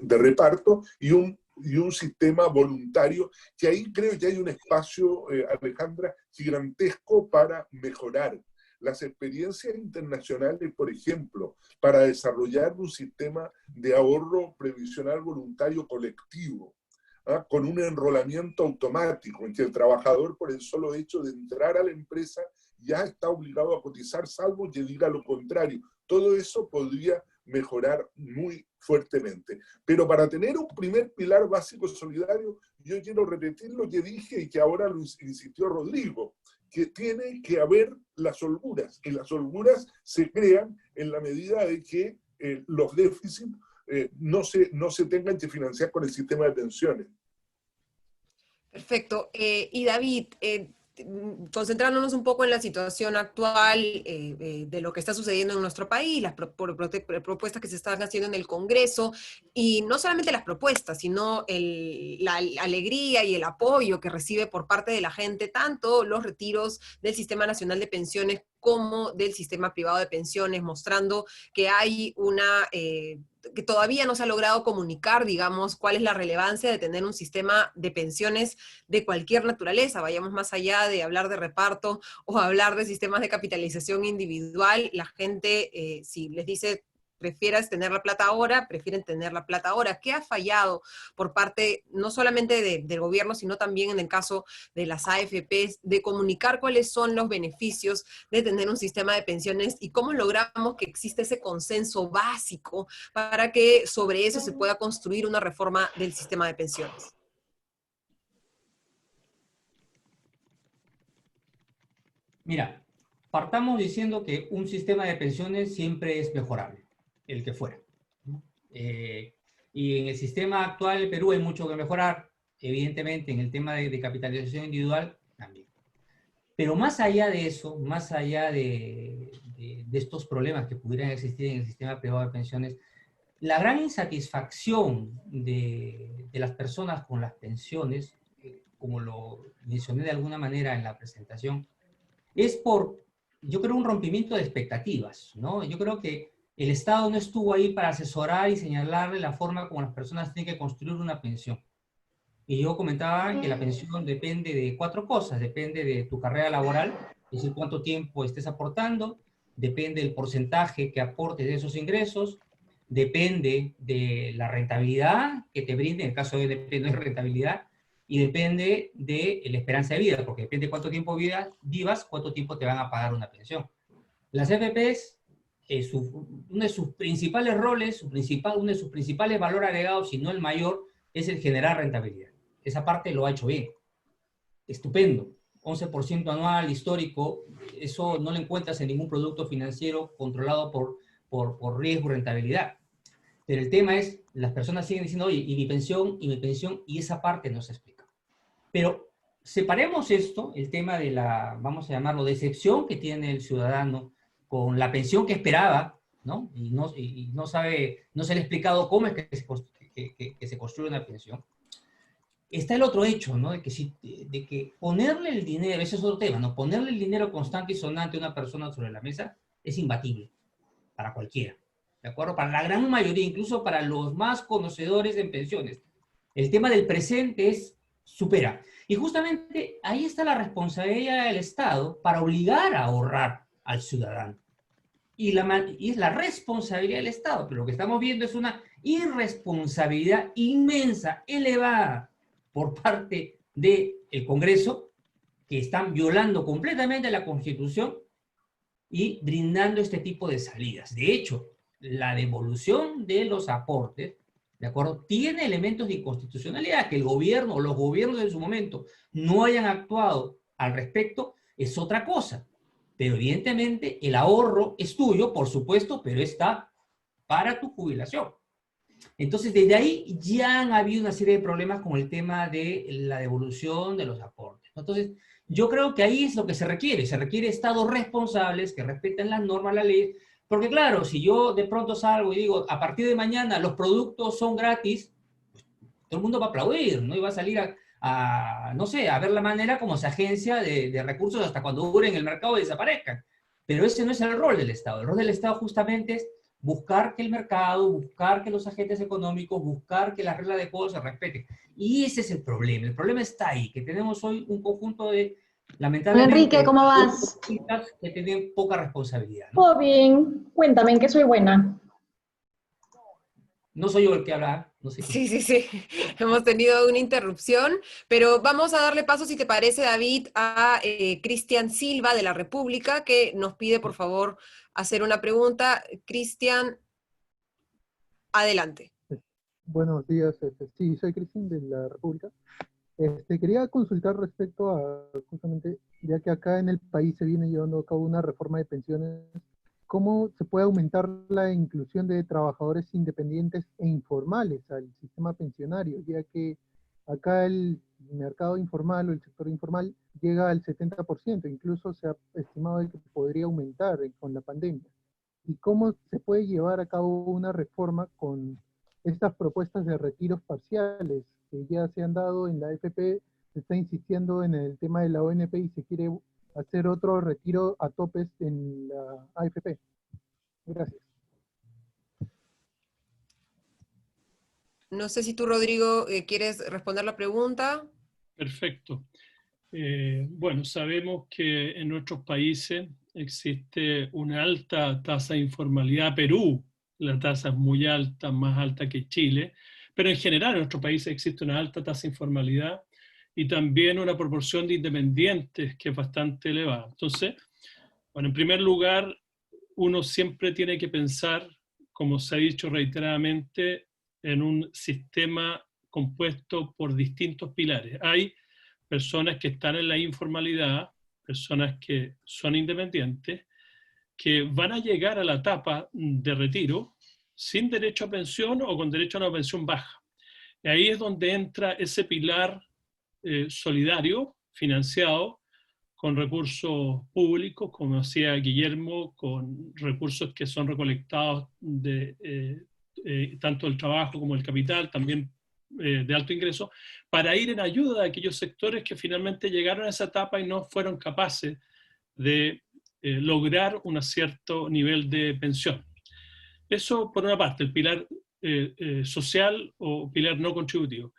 reparto, y un sistema voluntario, que ahí creo que hay un espacio, Alejandra, gigantesco para mejorar. Las experiencias internacionales, por ejemplo, para desarrollar un sistema de ahorro previsional voluntario colectivo, con un enrolamiento automático, en que el trabajador, por el solo hecho de entrar a la empresa, ya está obligado a cotizar, salvo que diga lo contrario. Todo eso podría mejorar muy fuertemente. Pero para tener un primer pilar básico solidario, yo quiero repetir lo que dije y que ahora lo insistió Rodrigo, que tiene que haber las holguras, y las holguras se crean en la medida de que los déficits no se tengan que financiar con el sistema de pensiones. Perfecto. Y David, concentrándonos un poco en la situación actual de lo que está sucediendo en nuestro país, las propuestas que se están haciendo en el Congreso, y no solamente las propuestas, sino la alegría y el apoyo que recibe por parte de la gente, tanto los retiros del Sistema Nacional de Pensiones como del sistema privado de pensiones, mostrando que hay que todavía no se ha logrado comunicar, digamos, cuál es la relevancia de tener un sistema de pensiones de cualquier naturaleza. Vayamos más allá de hablar de reparto o hablar de sistemas de capitalización individual. La gente, si les dice prefieras tener la plata ahora, prefieren tener la plata ahora. ¿Qué ha fallado por parte no solamente del gobierno, sino también en el caso de las AFPs, de comunicar cuáles son los beneficios de tener un sistema de pensiones y cómo logramos que exista ese consenso básico para que sobre eso se pueda construir una reforma del sistema de pensiones? Mira, partamos diciendo que un sistema de pensiones siempre es mejorable, el que fuera, ¿no? Y en el sistema actual del Perú hay mucho que mejorar, evidentemente en el tema de capitalización individual también. Pero más allá de eso, más allá de estos problemas que pudieran existir en el sistema privado de pensiones, la gran insatisfacción de las personas con las pensiones, como lo mencioné de alguna manera en la presentación, es por, yo creo, un rompimiento de expectativas, ¿no? Yo creo que el Estado no estuvo ahí para asesorar y señalarle la forma como las personas tienen que construir una pensión. Y yo comentaba que la pensión depende de 4 cosas. Depende de tu carrera laboral, es decir, cuánto tiempo estés aportando, depende del porcentaje que aportes de esos ingresos, depende de la rentabilidad que te brinde, en el caso de rentabilidad, y depende de la esperanza de vida, porque depende de cuánto tiempo vivas, cuánto tiempo te van a pagar una pensión. Las FPs, uno de sus principales roles, uno de sus principales valores agregados, si no el mayor, es el generar rentabilidad. Esa parte lo ha hecho bien. Estupendo. 11% anual, histórico, eso no lo encuentras en ningún producto financiero controlado por riesgo y rentabilidad. Pero el tema es, las personas siguen diciendo, oye, y mi pensión, y esa parte no se explica. Pero separemos esto, el tema de la, vamos a llamarlo, decepción que tiene el ciudadano con la pensión que esperaba, ¿no? Y no sabe, no se le ha explicado cómo es que se construye una pensión. Está el otro hecho, ¿no? De que ponerle el dinero, ese es otro tema, ¿no? Ponerle el dinero constante y sonante a una persona sobre la mesa es imbatible para cualquiera, ¿de acuerdo? Para la gran mayoría, incluso para los más conocedores en pensiones. El tema del presente supera. Y justamente ahí está la responsabilidad del Estado para obligar a ahorrar al ciudadano. Y es la responsabilidad del Estado, pero lo que estamos viendo es una irresponsabilidad inmensa, elevada, por parte del Congreso, que están violando completamente la Constitución y brindando este tipo de salidas. De hecho, la devolución de los aportes, ¿de acuerdo?, tiene elementos de inconstitucionalidad. Que el gobierno o los gobiernos en su momento no hayan actuado al respecto es otra cosa. Pero evidentemente el ahorro es tuyo, por supuesto, pero está para tu jubilación. Entonces, desde ahí ya han habido una serie de problemas con el tema de la devolución de los aportes. Entonces, yo creo que ahí es lo que se requiere estados responsables que respeten las normas, la ley, porque claro, si yo de pronto salgo y digo, a partir de mañana los productos son gratis, pues, todo el mundo va a aplaudir, ¿no? Y va a salir no sé, a ver la manera como se agencia de recursos hasta cuando duren en el mercado y desaparezcan. Pero ese no es el rol del Estado. El rol del Estado justamente es buscar que el mercado, buscar que los agentes económicos, buscar que las reglas de juego se respeten. Y ese es el problema. El problema está ahí, que tenemos hoy un conjunto de, lamentablemente, Enrique, ¿cómo vas? Que tienen poca responsabilidad, ¿no? Todo bien. Cuéntame, ¿en qué soy buena? No soy yo el que habla, no sé. Sí. Hemos tenido una interrupción, pero vamos a darle paso, si te parece, David, a Cristian Silva de La República, que nos pide, por favor, hacer una pregunta. Cristian, adelante. Buenos días, sí, soy Cristian de La República. Quería consultar respecto a, justamente, ya que acá en el país se viene llevando a cabo una reforma de pensiones, ¿cómo se puede aumentar la inclusión de trabajadores independientes e informales al sistema pensionario? Ya que acá el mercado informal o el sector informal llega al 70%, incluso se ha estimado que podría aumentar con la pandemia. ¿Y cómo se puede llevar a cabo una reforma con estas propuestas de retiros parciales que ya se han dado en la AFP? Se está insistiendo en el tema de la ONP y se quiere hacer otro retiro a topes en la AFP. Gracias. No sé si tú, Rodrigo, quieres responder la pregunta. Perfecto. Bueno, sabemos que en nuestros países existe una alta tasa de informalidad. Perú, la tasa es muy alta, más alta que Chile, pero en general en nuestros países existe una alta tasa de informalidad y también una proporción de independientes que es bastante elevada. Entonces, bueno, en primer lugar, uno siempre tiene que pensar, como se ha dicho reiteradamente, en un sistema compuesto por distintos pilares. Hay personas que están en la informalidad, personas que son independientes, que van a llegar a la etapa de retiro sin derecho a pensión o con derecho a una pensión baja. Y ahí es donde entra ese pilar solidario, financiado, con recursos públicos, como decía Guillermo, con recursos que son recolectados de tanto del trabajo como del capital, también de alto ingreso, para ir en ayuda de aquellos sectores que finalmente llegaron a esa etapa y no fueron capaces de lograr un cierto nivel de pensión. Eso por una parte, el pilar social o pilar no contributivo.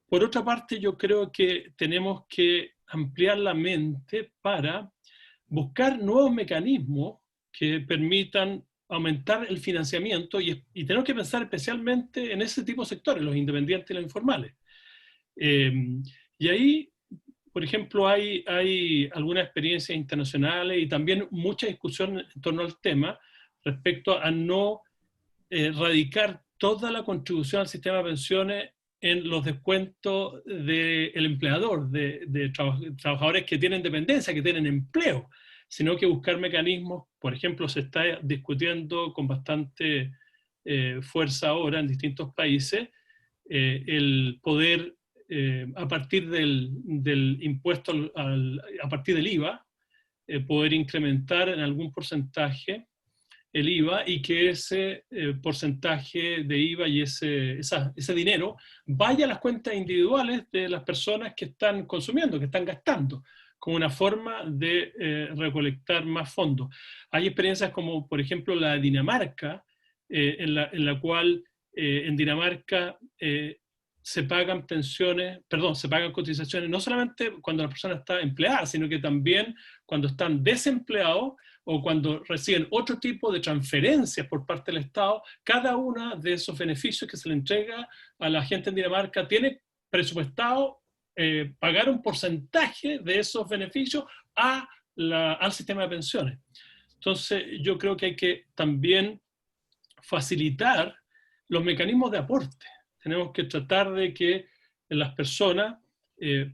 Por otra parte, yo creo que tenemos que ampliar la mente para buscar nuevos mecanismos que permitan aumentar el financiamiento y tenemos que pensar especialmente en ese tipo de sectores, los independientes y los informales. Y ahí, por ejemplo, hay algunas experiencias internacionales y también mucha discusión en torno al tema respecto a no radicar toda la contribución al sistema de pensiones en los descuentos del empleador, de trabajadores que tienen dependencia, que tienen empleo, sino que buscar mecanismos. Por ejemplo, se está discutiendo con bastante fuerza ahora en distintos países el poder, a partir del impuesto, a partir del IVA, poder incrementar en algún porcentaje el IVA y que ese porcentaje de IVA y ese dinero vaya a las cuentas individuales de las personas que están consumiendo, que están gastando, como una forma de recolectar más fondos. Hay experiencias como, por ejemplo, la de Dinamarca, en la cual en Dinamarca se pagan se pagan cotizaciones, no solamente cuando la persona está empleada, sino que también cuando están desempleados o cuando reciben otro tipo de transferencias por parte del Estado. Cada uno de esos beneficios que se le entrega a la gente en Dinamarca tiene presupuestado pagar un porcentaje de esos beneficios al sistema de pensiones. Entonces, yo creo que hay que también facilitar los mecanismos de aporte. Tenemos que tratar de que las personas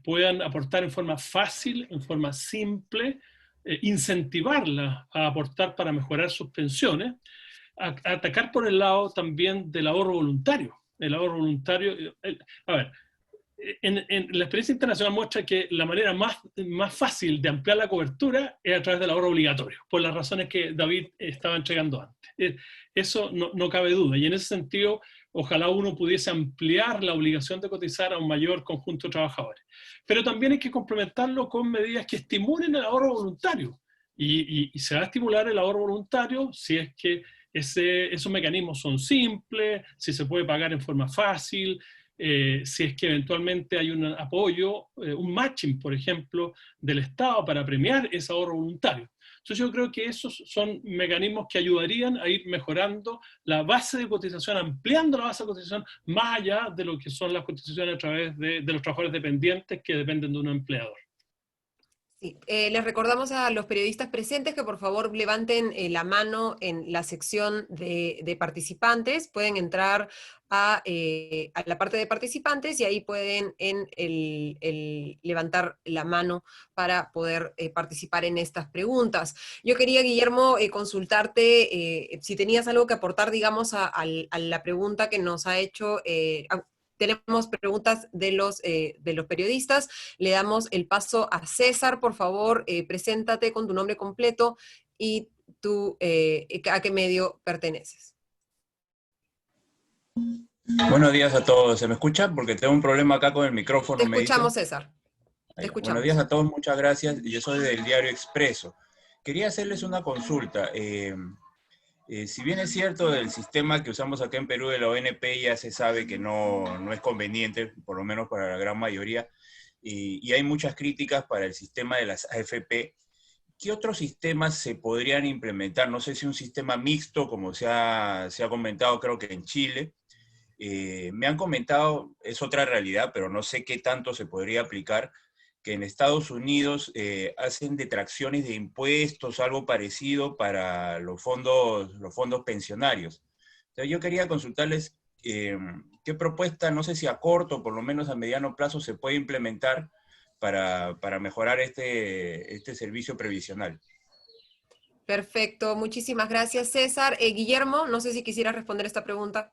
puedan aportar en forma fácil, en forma simple, incentivarlas a aportar para mejorar sus pensiones, atacar por el lado también del ahorro voluntario. El ahorro voluntario, a ver, en la experiencia internacional muestra que la manera más fácil de ampliar la cobertura es a través del ahorro obligatorio, por las razones que David estaba entregando antes. Eso no cabe duda, y en ese sentido ojalá uno pudiese ampliar la obligación de cotizar a un mayor conjunto de trabajadores. Pero también hay que complementarlo con medidas que estimulen el ahorro voluntario, y se va a estimular el ahorro voluntario si es que esos mecanismos son simples, si se puede pagar en forma fácil, si es que eventualmente hay un apoyo, un matching, por ejemplo, del Estado para premiar ese ahorro voluntario. Entonces yo creo que esos son mecanismos que ayudarían a ir mejorando la base de cotización, ampliando la base de cotización más allá de lo que son las cotizaciones a través de los trabajadores dependientes que dependen de un empleador. Sí. Les recordamos a los periodistas presentes que por favor levanten la mano en la sección de participantes. Pueden entrar a la parte de participantes y ahí pueden levantar la mano para poder participar en estas preguntas. Yo quería, Guillermo, consultarte si tenías algo que aportar, digamos, a la pregunta que nos ha hecho. Tenemos preguntas de los periodistas. Le damos el paso a César. Por favor, preséntate con tu nombre completo y tú, a qué medio perteneces. Buenos días a todos. ¿Se me escucha? Porque tengo un problema acá con el micrófono. Te escuchamos, César. Te escuchamos. Buenos días a todos, muchas gracias. Yo soy del Diario Expreso. Quería hacerles una consulta. Si bien es cierto, el sistema que usamos acá en Perú de la ONP ya se sabe que no es conveniente, por lo menos para la gran mayoría, y hay muchas críticas para el sistema de las AFP. ¿Qué otros sistemas se podrían implementar? No sé si un sistema mixto, como se ha comentado, creo que en Chile. Me han comentado, es otra realidad, pero no sé qué tanto se podría aplicar, que en Estados Unidos hacen detracciones de impuestos, algo parecido para los fondos pensionarios. Entonces yo quería consultarles qué propuesta, no sé si a corto o por lo menos a mediano plazo, se puede implementar para mejorar este servicio previsional. Perfecto, muchísimas gracias, César. Guillermo, no sé si quisieras responder esta pregunta.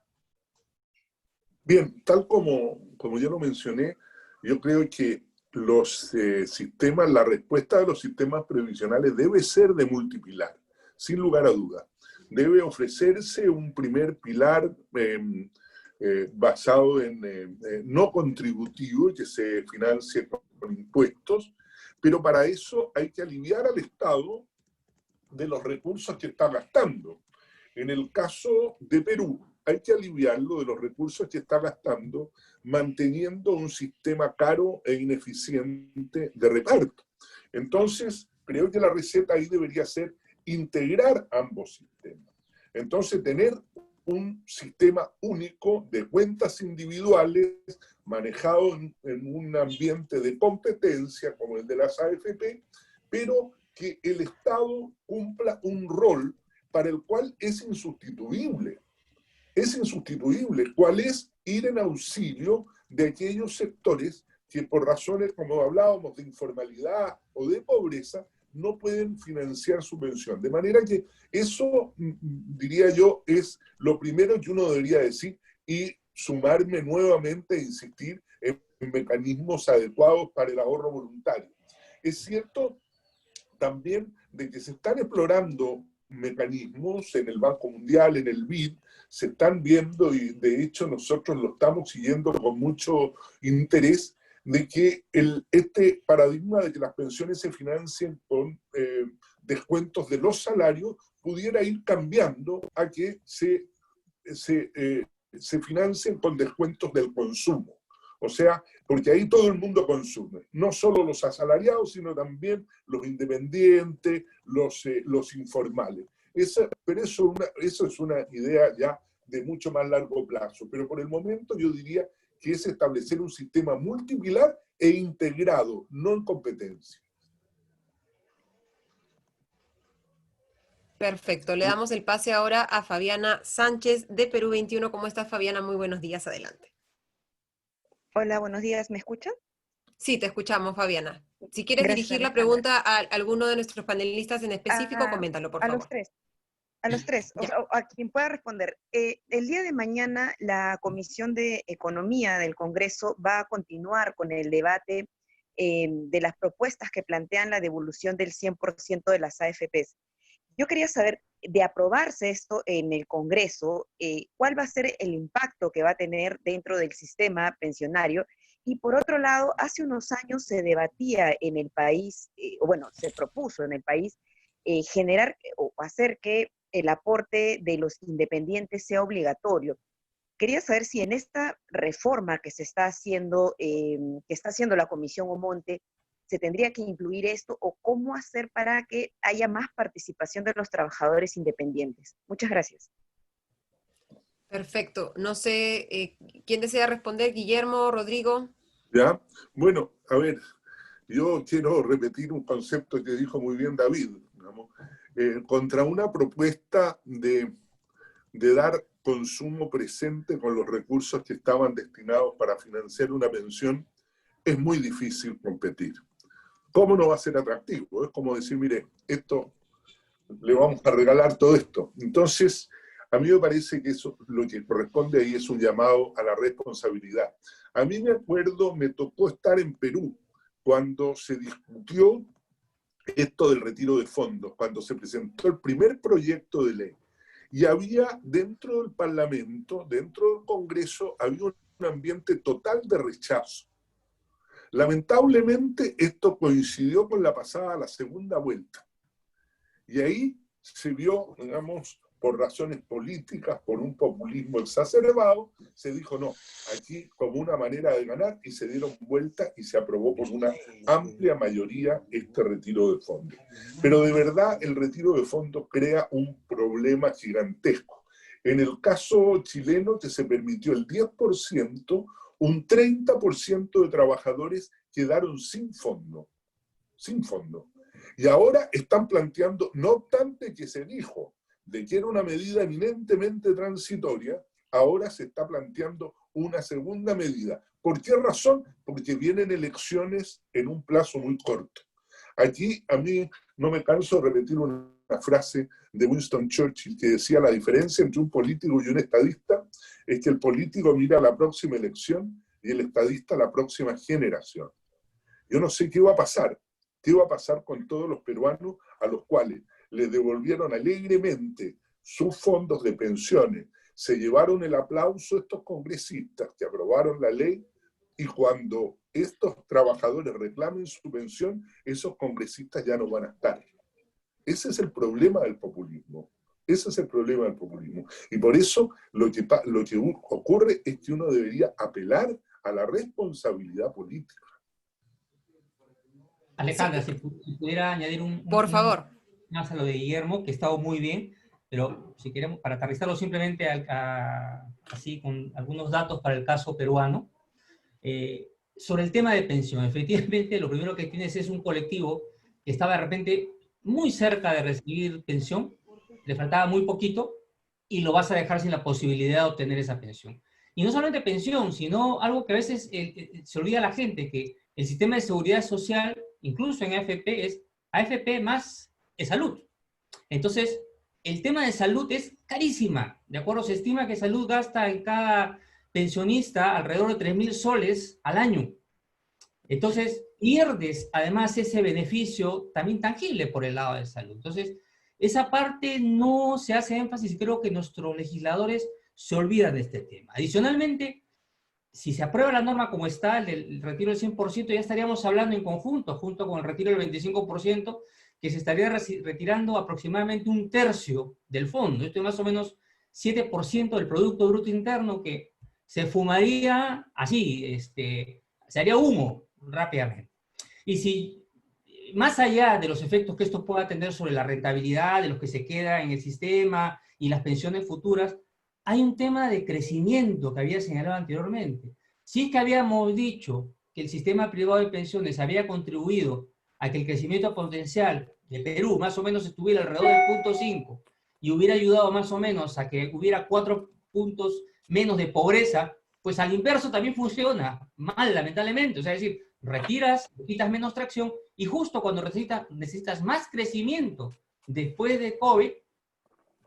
Bien, tal como yo lo mencioné, yo creo que los sistemas, la respuesta de los sistemas previsionales debe ser de multipilar, sin lugar a dudas. Debe ofrecerse un primer pilar basado en no contributivo, que se financie con impuestos, pero para eso hay que aliviar al Estado de los recursos que está gastando. En el caso de Perú, hay que aliviarlo de los recursos que está gastando manteniendo un sistema caro e ineficiente de reparto. Entonces, creo que la receta ahí debería ser integrar ambos sistemas. Entonces, tener un sistema único de cuentas individuales manejado en un ambiente de competencia como el de las AFP, pero que el Estado cumpla un rol para el cual es insustituible. Es insustituible. ¿Cuál es? Ir en auxilio de aquellos sectores que por razones, como hablábamos, de informalidad o de pobreza, no pueden financiar su pensión. De manera que eso, diría yo, es lo primero que uno debería decir, y sumarme nuevamente e insistir en mecanismos adecuados para el ahorro voluntario. Es cierto también de que se están explorando mecanismos en el Banco Mundial, en el BID, se están viendo, y de hecho nosotros lo estamos siguiendo con mucho interés, de que este paradigma de que las pensiones se financien con descuentos de los salarios pudiera ir cambiando a que se financien con descuentos del consumo. O sea, porque ahí todo el mundo consume, no solo los asalariados, sino también los independientes, los informales. Pero eso es una idea ya de mucho más largo plazo. Pero por el momento yo diría que es establecer un sistema multipilar e integrado, no en competencia. Perfecto, le damos el pase ahora a Fabiana Sánchez de Perú 21. ¿Cómo estás, Fabiana? Muy buenos días, adelante. Hola, buenos días, ¿me escuchan? Sí, te escuchamos, Fabiana. Si quieres Gracias, dirigir la Alejandra. pregunta a alguno de nuestros panelistas en específico, coméntalo, por A favor. los tres. A los tres, o sea, a quien pueda responder. El día de mañana la Comisión de Economía del Congreso va a continuar con el debate de las propuestas que plantean la devolución del 100% de las AFPs. Yo quería saber, de aprobarse esto en el Congreso, ¿cuál va a ser el impacto que va a tener dentro del sistema pensionario? Y por otro lado, hace unos años se debatía en el país, se propuso en el país generar o hacer que el aporte de los independientes sea obligatorio. Quería saber si en esta reforma que se está haciendo, la Comisión Omonte, se tendría que incluir esto, o cómo hacer para que haya más participación de los trabajadores independientes. Muchas gracias. Perfecto. No sé, ¿quién desea responder? ¿Guillermo, Rodrigo? ¿Ya? Bueno, a ver, yo quiero repetir un concepto que dijo muy bien David, digamos. Contra una propuesta de dar consumo presente con los recursos que estaban destinados para financiar una pensión, es muy difícil competir. ¿Cómo no va a ser atractivo? Es como decir, mire, esto, le vamos a regalar todo esto. Entonces, a mí me parece que eso, lo que corresponde ahí es un llamado a la responsabilidad. A mí me tocó estar en Perú cuando se discutió esto del retiro de fondos, cuando se presentó el primer proyecto de ley. Y había dentro del Parlamento, dentro del Congreso, había un ambiente total de rechazo. Lamentablemente esto coincidió con la pasada, la segunda vuelta. Y ahí se vio, digamos, por razones políticas, por un populismo exacerbado, se dijo no, aquí como una manera de ganar, y se dieron vuelta y se aprobó por una amplia mayoría este retiro de fondos. Pero de verdad el retiro de fondos crea un problema gigantesco. En el caso chileno, que se permitió el 10%, un 30% de trabajadores quedaron sin fondo. Sin fondo. Y ahora están planteando, no obstante que se dijo de que era una medida eminentemente transitoria, ahora se está planteando una segunda medida. ¿Por qué razón? Porque vienen elecciones en un plazo muy corto. Aquí a mí no me canso de repetir una frase de Winston Churchill que decía: la diferencia entre un político y un estadista es que el político mira la próxima elección y el estadista la próxima generación. Yo no sé qué va a pasar. ¿Qué va a pasar con todos los peruanos a los cuales les devolvieron alegremente sus fondos de pensiones? Se llevaron el aplauso estos congresistas que aprobaron la ley, y cuando estos trabajadores reclamen su pensión, esos congresistas ya no van a estar. Ese es el problema del populismo. Ese es el problema del populismo. Y por eso lo que ocurre es que uno debería apelar a la responsabilidad política. Alejandra, si pudiera añadir Por favor. más a lo de Guillermo, que ha estado muy bien, pero si queremos, para aterrizarlo simplemente así con algunos datos para el caso peruano, sobre el tema de pensión, efectivamente, lo primero que tienes es un colectivo que estaba de repente muy cerca de recibir pensión, le faltaba muy poquito, y lo vas a dejar sin la posibilidad de obtener esa pensión. Y no solamente pensión, sino algo que a veces se olvida a la gente, que el sistema de seguridad social, incluso en AFP, es AFP más salud. Entonces, el tema de salud es carísima. De acuerdo, se estima que salud gasta en cada pensionista alrededor de 3.000 soles al año. Entonces, pierdes además ese beneficio también tangible por el lado de salud. Entonces, esa parte no se hace énfasis y creo que nuestros legisladores se olvidan de este tema. Adicionalmente, si se aprueba la norma como está, el retiro del 100%, ya estaríamos hablando en conjunto, junto con el retiro del 25%, que se estaría retirando aproximadamente un tercio del fondo. Esto es más o menos 7% del Producto Bruto Interno que se fumaría así, se haría humo rápidamente. Y si, más allá de los efectos que esto pueda tener sobre la rentabilidad de los que se queda en el sistema y las pensiones futuras, hay un tema de crecimiento que había señalado anteriormente. Si es que habíamos dicho que el sistema privado de pensiones había contribuido a que el crecimiento potencial de Perú más o menos estuviera alrededor del 0.5 y hubiera ayudado más o menos a que hubiera 4 puntos menos de pobreza, pues al inverso también funciona mal, lamentablemente. O sea, es decir, retiras, quitas menos tracción y justo cuando necesitas más crecimiento después de COVID,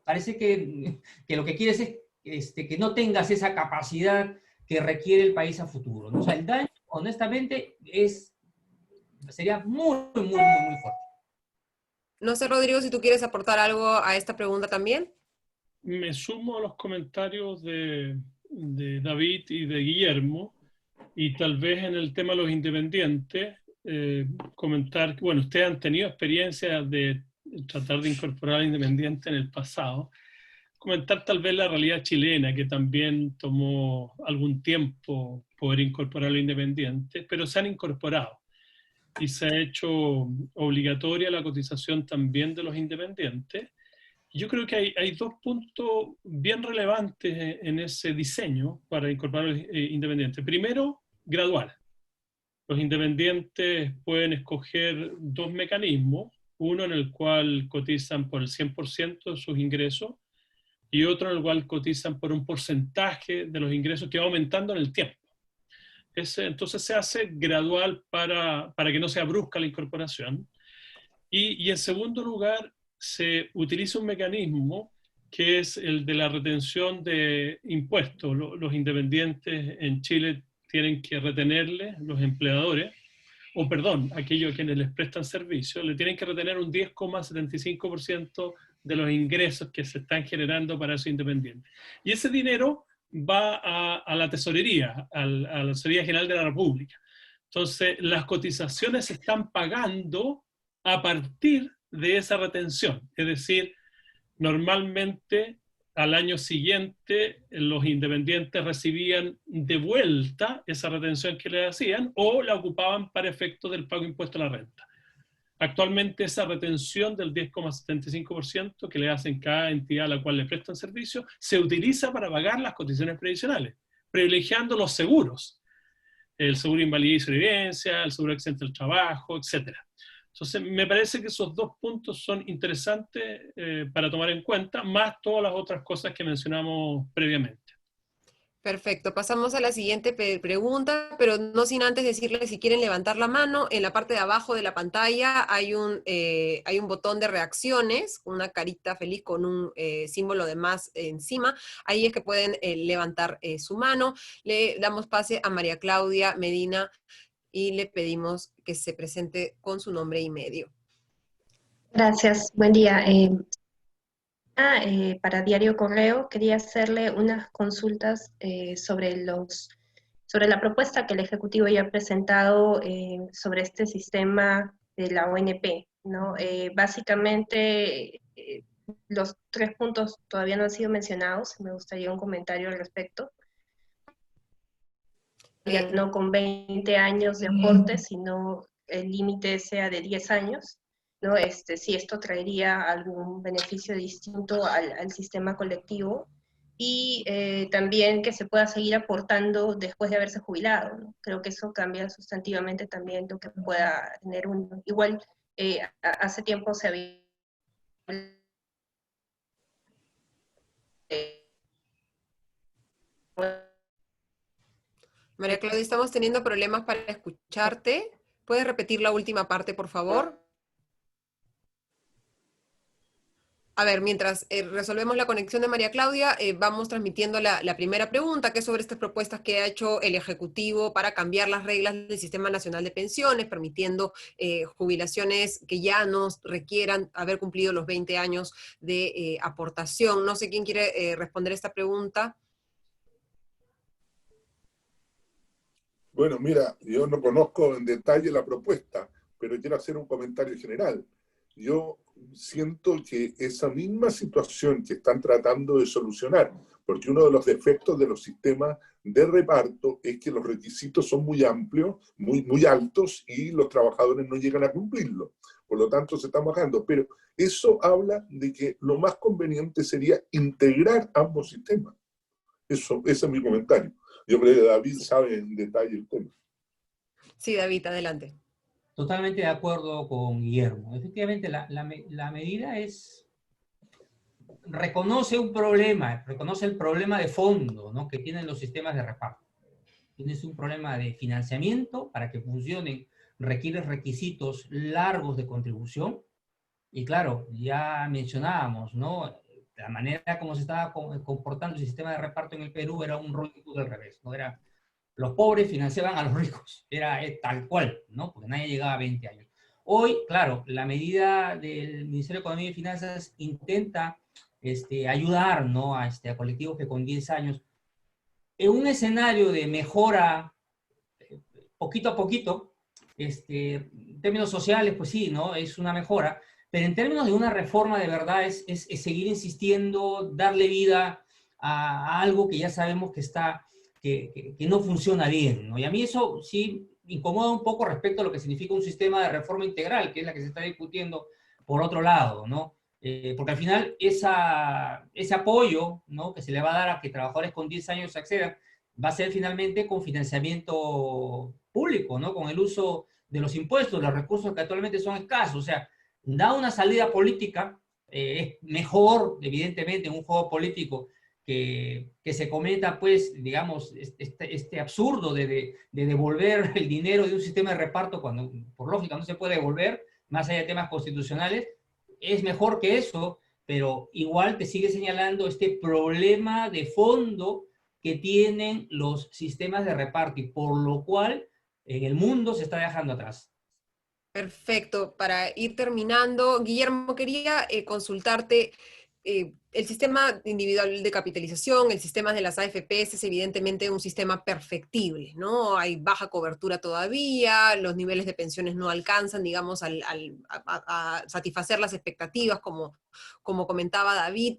parece que lo que quieres es que no tengas esa capacidad que requiere el país a futuro, ¿no? O sea, el daño, honestamente, sería muy, muy, muy, muy fuerte. No sé, Rodrigo, si tú quieres aportar algo a esta pregunta también. Me sumo a los comentarios de David y de Guillermo, y tal vez en el tema de los independientes, comentar que, bueno, ustedes han tenido experiencia de tratar de incorporar al independiente en el pasado. Comentar tal vez la realidad chilena, que también tomó algún tiempo poder incorporar al independiente, pero se han incorporado. Y se ha hecho obligatoria la cotización también de los independientes. Yo creo que hay dos puntos bien relevantes en ese diseño para incorporar los independientes. Primero, gradual. Los independientes pueden escoger dos mecanismos, uno en el cual cotizan por el 100% de sus ingresos y otro en el cual cotizan por un porcentaje de los ingresos que va aumentando en el tiempo. Entonces se hace gradual para que no sea brusca la incorporación. Y en segundo lugar, se utiliza un mecanismo que es el de la retención de impuestos. Los independientes en Chile tienen que retenerle, los empleadores, o perdón, aquellos a quienes les prestan servicio, le tienen que retener un 10,75% de los ingresos que se están generando para esos independientes. Y ese dinero va a la tesorería, a la Tesorería General de la República. Entonces, las cotizaciones se están pagando a partir de esa retención. Es decir, normalmente al año siguiente los independientes recibían de vuelta esa retención que le hacían o la ocupaban para efectos del pago de impuesto a la renta. Actualmente esa retención del 10,75% que le hacen cada entidad a la cual le prestan servicio se utiliza para pagar las cotizaciones previsionales, privilegiando los seguros, el seguro de invalidez y sobrevivencia, el seguro accidente del trabajo, etc. Entonces, me parece que esos dos puntos son interesantes para tomar en cuenta, más todas las otras cosas que mencionamos previamente. Perfecto, pasamos a la siguiente pregunta, pero no sin antes decirles si quieren levantar la mano. En la parte de abajo de la pantalla hay un botón de reacciones, una carita feliz con un símbolo de más encima. Ahí es que pueden levantar su mano. Le damos pase a María Claudia Medina y le pedimos que se presente con su nombre y medio. Gracias, buen día. Para Diario Correo quería hacerle unas consultas sobre la propuesta que el Ejecutivo ya ha presentado sobre este sistema de la ONP, ¿no? Básicamente, los 3 puntos todavía no han sido mencionados, me gustaría un comentario al respecto. Ya no con 20 años de aporte, sino el límite sea de 10 años. ¿no? Si esto traería algún beneficio distinto al sistema colectivo, y también que se pueda seguir aportando después de haberse jubilado, ¿no? Creo que eso cambia sustantivamente también lo que pueda tener uno. Igual, hace tiempo se había... María Claudia, estamos teniendo problemas para escucharte. ¿Puedes repetir la última parte, por favor? A ver, mientras resolvemos la conexión de María Claudia, vamos transmitiendo la primera pregunta, que es sobre estas propuestas que ha hecho el Ejecutivo para cambiar las reglas del Sistema Nacional de Pensiones, permitiendo jubilaciones que ya no requieran haber cumplido los 20 años de aportación. No sé quién quiere responder esta pregunta. Bueno, mira, yo no conozco en detalle la propuesta, pero quiero hacer un comentario general. Yo siento que esa misma situación que están tratando de solucionar, porque uno de los defectos de los sistemas de reparto es que los requisitos son muy amplios, muy altos, y los trabajadores no llegan a cumplirlo. Por lo tanto, se están bajando. Pero eso habla de que lo más conveniente sería integrar ambos sistemas. Ese es mi comentario. Yo creo que David sabe en detalle el tema. Sí, David, adelante. Totalmente de acuerdo con Guillermo. Efectivamente, la medida reconoce un problema, reconoce el problema de fondo, ¿no?, que tienen los sistemas de reparto. Tienes un problema de financiamiento, para que funcionen requiere requisitos largos de contribución, y claro, ya mencionábamos, ¿no?, la manera como se estaba comportando el sistema de reparto en el Perú era un Robin Hood al revés, ¿no? Era los pobres financiaban a los ricos, era tal cual, ¿no? Porque nadie llegaba a 20 años. Hoy, claro, la medida del Ministerio de Economía y Finanzas intenta ayudar, ¿no?, a colectivos que con 10 años, en un escenario de mejora poquito a poquito, en términos sociales, pues sí, ¿no?, es una mejora, pero en términos de una reforma de verdad es seguir insistiendo, darle vida a algo que ya sabemos que no funciona bien, ¿no? Y a mí eso sí incomoda un poco respecto a lo que significa un sistema de reforma integral, que es la que se está discutiendo por otro lado, ¿no? Porque al final ese apoyo, ¿no?, que se le va a dar a que trabajadores con 10 años accedan, va a ser finalmente con financiamiento público, ¿no?, con el uso de los impuestos, los recursos que actualmente son escasos. O sea, da una salida política, es mejor, evidentemente, en un juego político que se cometa, pues, digamos, este absurdo de devolver el dinero de un sistema de reparto cuando, por lógica, no se puede devolver, más allá de temas constitucionales. Es mejor que eso, pero igual te sigue señalando este problema de fondo que tienen los sistemas de reparto, y por lo cual en el mundo se está dejando atrás. Perfecto. Para ir terminando, Guillermo, quería consultarte, el sistema individual de capitalización, el sistema de las AFPs es evidentemente un sistema perfectible, ¿no? Hay baja cobertura todavía, los niveles de pensiones no alcanzan, digamos, a satisfacer las expectativas, como comentaba David.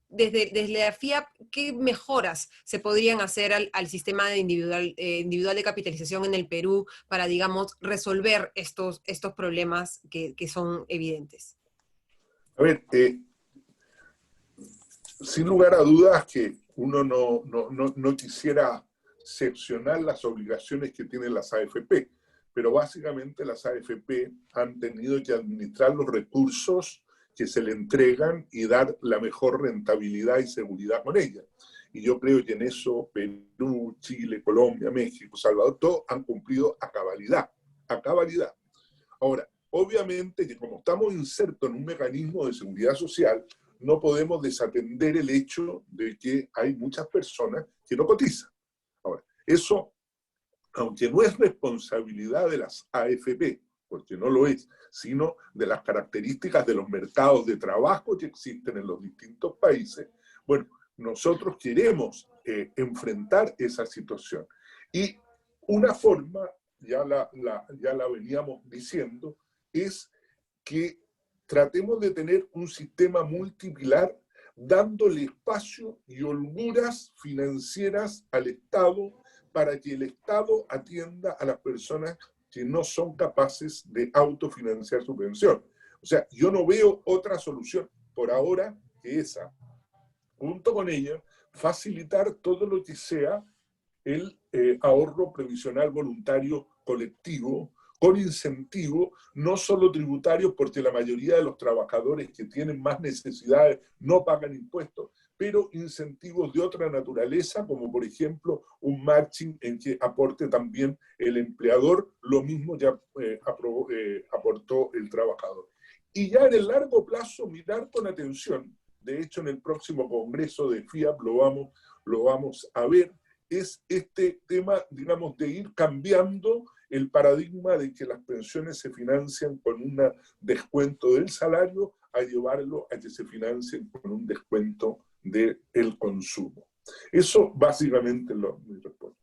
Desde la FIAP, ¿qué mejoras se podrían hacer al sistema de individual de capitalización en el Perú para, digamos, resolver estos problemas que son evidentes? A ver, sin lugar a dudas que uno no quisiera seccionar las obligaciones que tienen las AFP, pero básicamente las AFP han tenido que administrar los recursos que se le entregan y dar la mejor rentabilidad y seguridad con ellas. Y yo creo que en eso Perú, Chile, Colombia, México, Salvador, todos han cumplido a cabalidad, a cabalidad. Ahora, obviamente que como estamos insertos en un mecanismo de seguridad social, no podemos desatender el hecho de que hay muchas personas que no cotizan. Ahora, eso, aunque no es responsabilidad de las AFP, porque no lo es, sino de las características de los mercados de trabajo que existen en los distintos países, bueno, nosotros queremos enfrentar esa situación. Y una forma, ya la veníamos diciendo, es que tratemos de tener un sistema multipilar, dándole espacio y holguras financieras al Estado, para que el Estado atienda a las personas que no son capaces de autofinanciar su pensión. O sea, yo no veo otra solución por ahora que esa. Junto con ella, facilitar todo lo que sea el ahorro previsional voluntario colectivo, con incentivos, no solo tributarios, porque la mayoría de los trabajadores que tienen más necesidades no pagan impuestos, pero incentivos de otra naturaleza, como por ejemplo un matching en que aporte también el empleador, lo mismo ya aportó el trabajador. Y ya en el largo plazo mirar con atención, de hecho en el próximo congreso de FIAP lo vamos a ver, es este tema, digamos, de ir cambiando el paradigma de que las pensiones se financian con un descuento del salario a llevarlo a que se financien con un descuento del consumo. Eso básicamente es mi respuesta.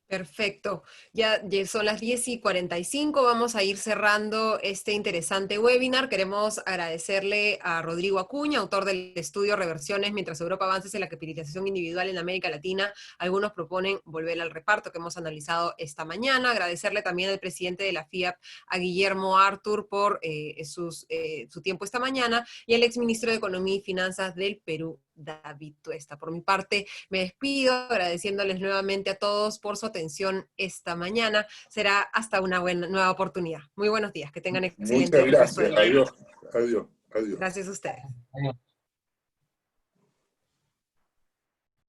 Perfecto. Ya son las 10:45. Vamos a ir cerrando este interesante webinar. Queremos agradecerle a Rodrigo Acuña, autor del estudio Reversiones mientras Europa avanza en la capitalización individual en América Latina. Algunos proponen volver al reparto que hemos analizado esta mañana. Agradecerle también al presidente de la FIAP, a Guillermo Artur, por su tiempo esta mañana, y al exministro de Economía y Finanzas del Perú, David Tuesta. Por mi parte, me despido agradeciéndoles nuevamente a todos por su atención esta mañana. Será hasta una nueva oportunidad. Muy buenos días, que tengan excelente Muchas gracias. Adiós. Adiós. Adiós. Gracias a ustedes. Adiós.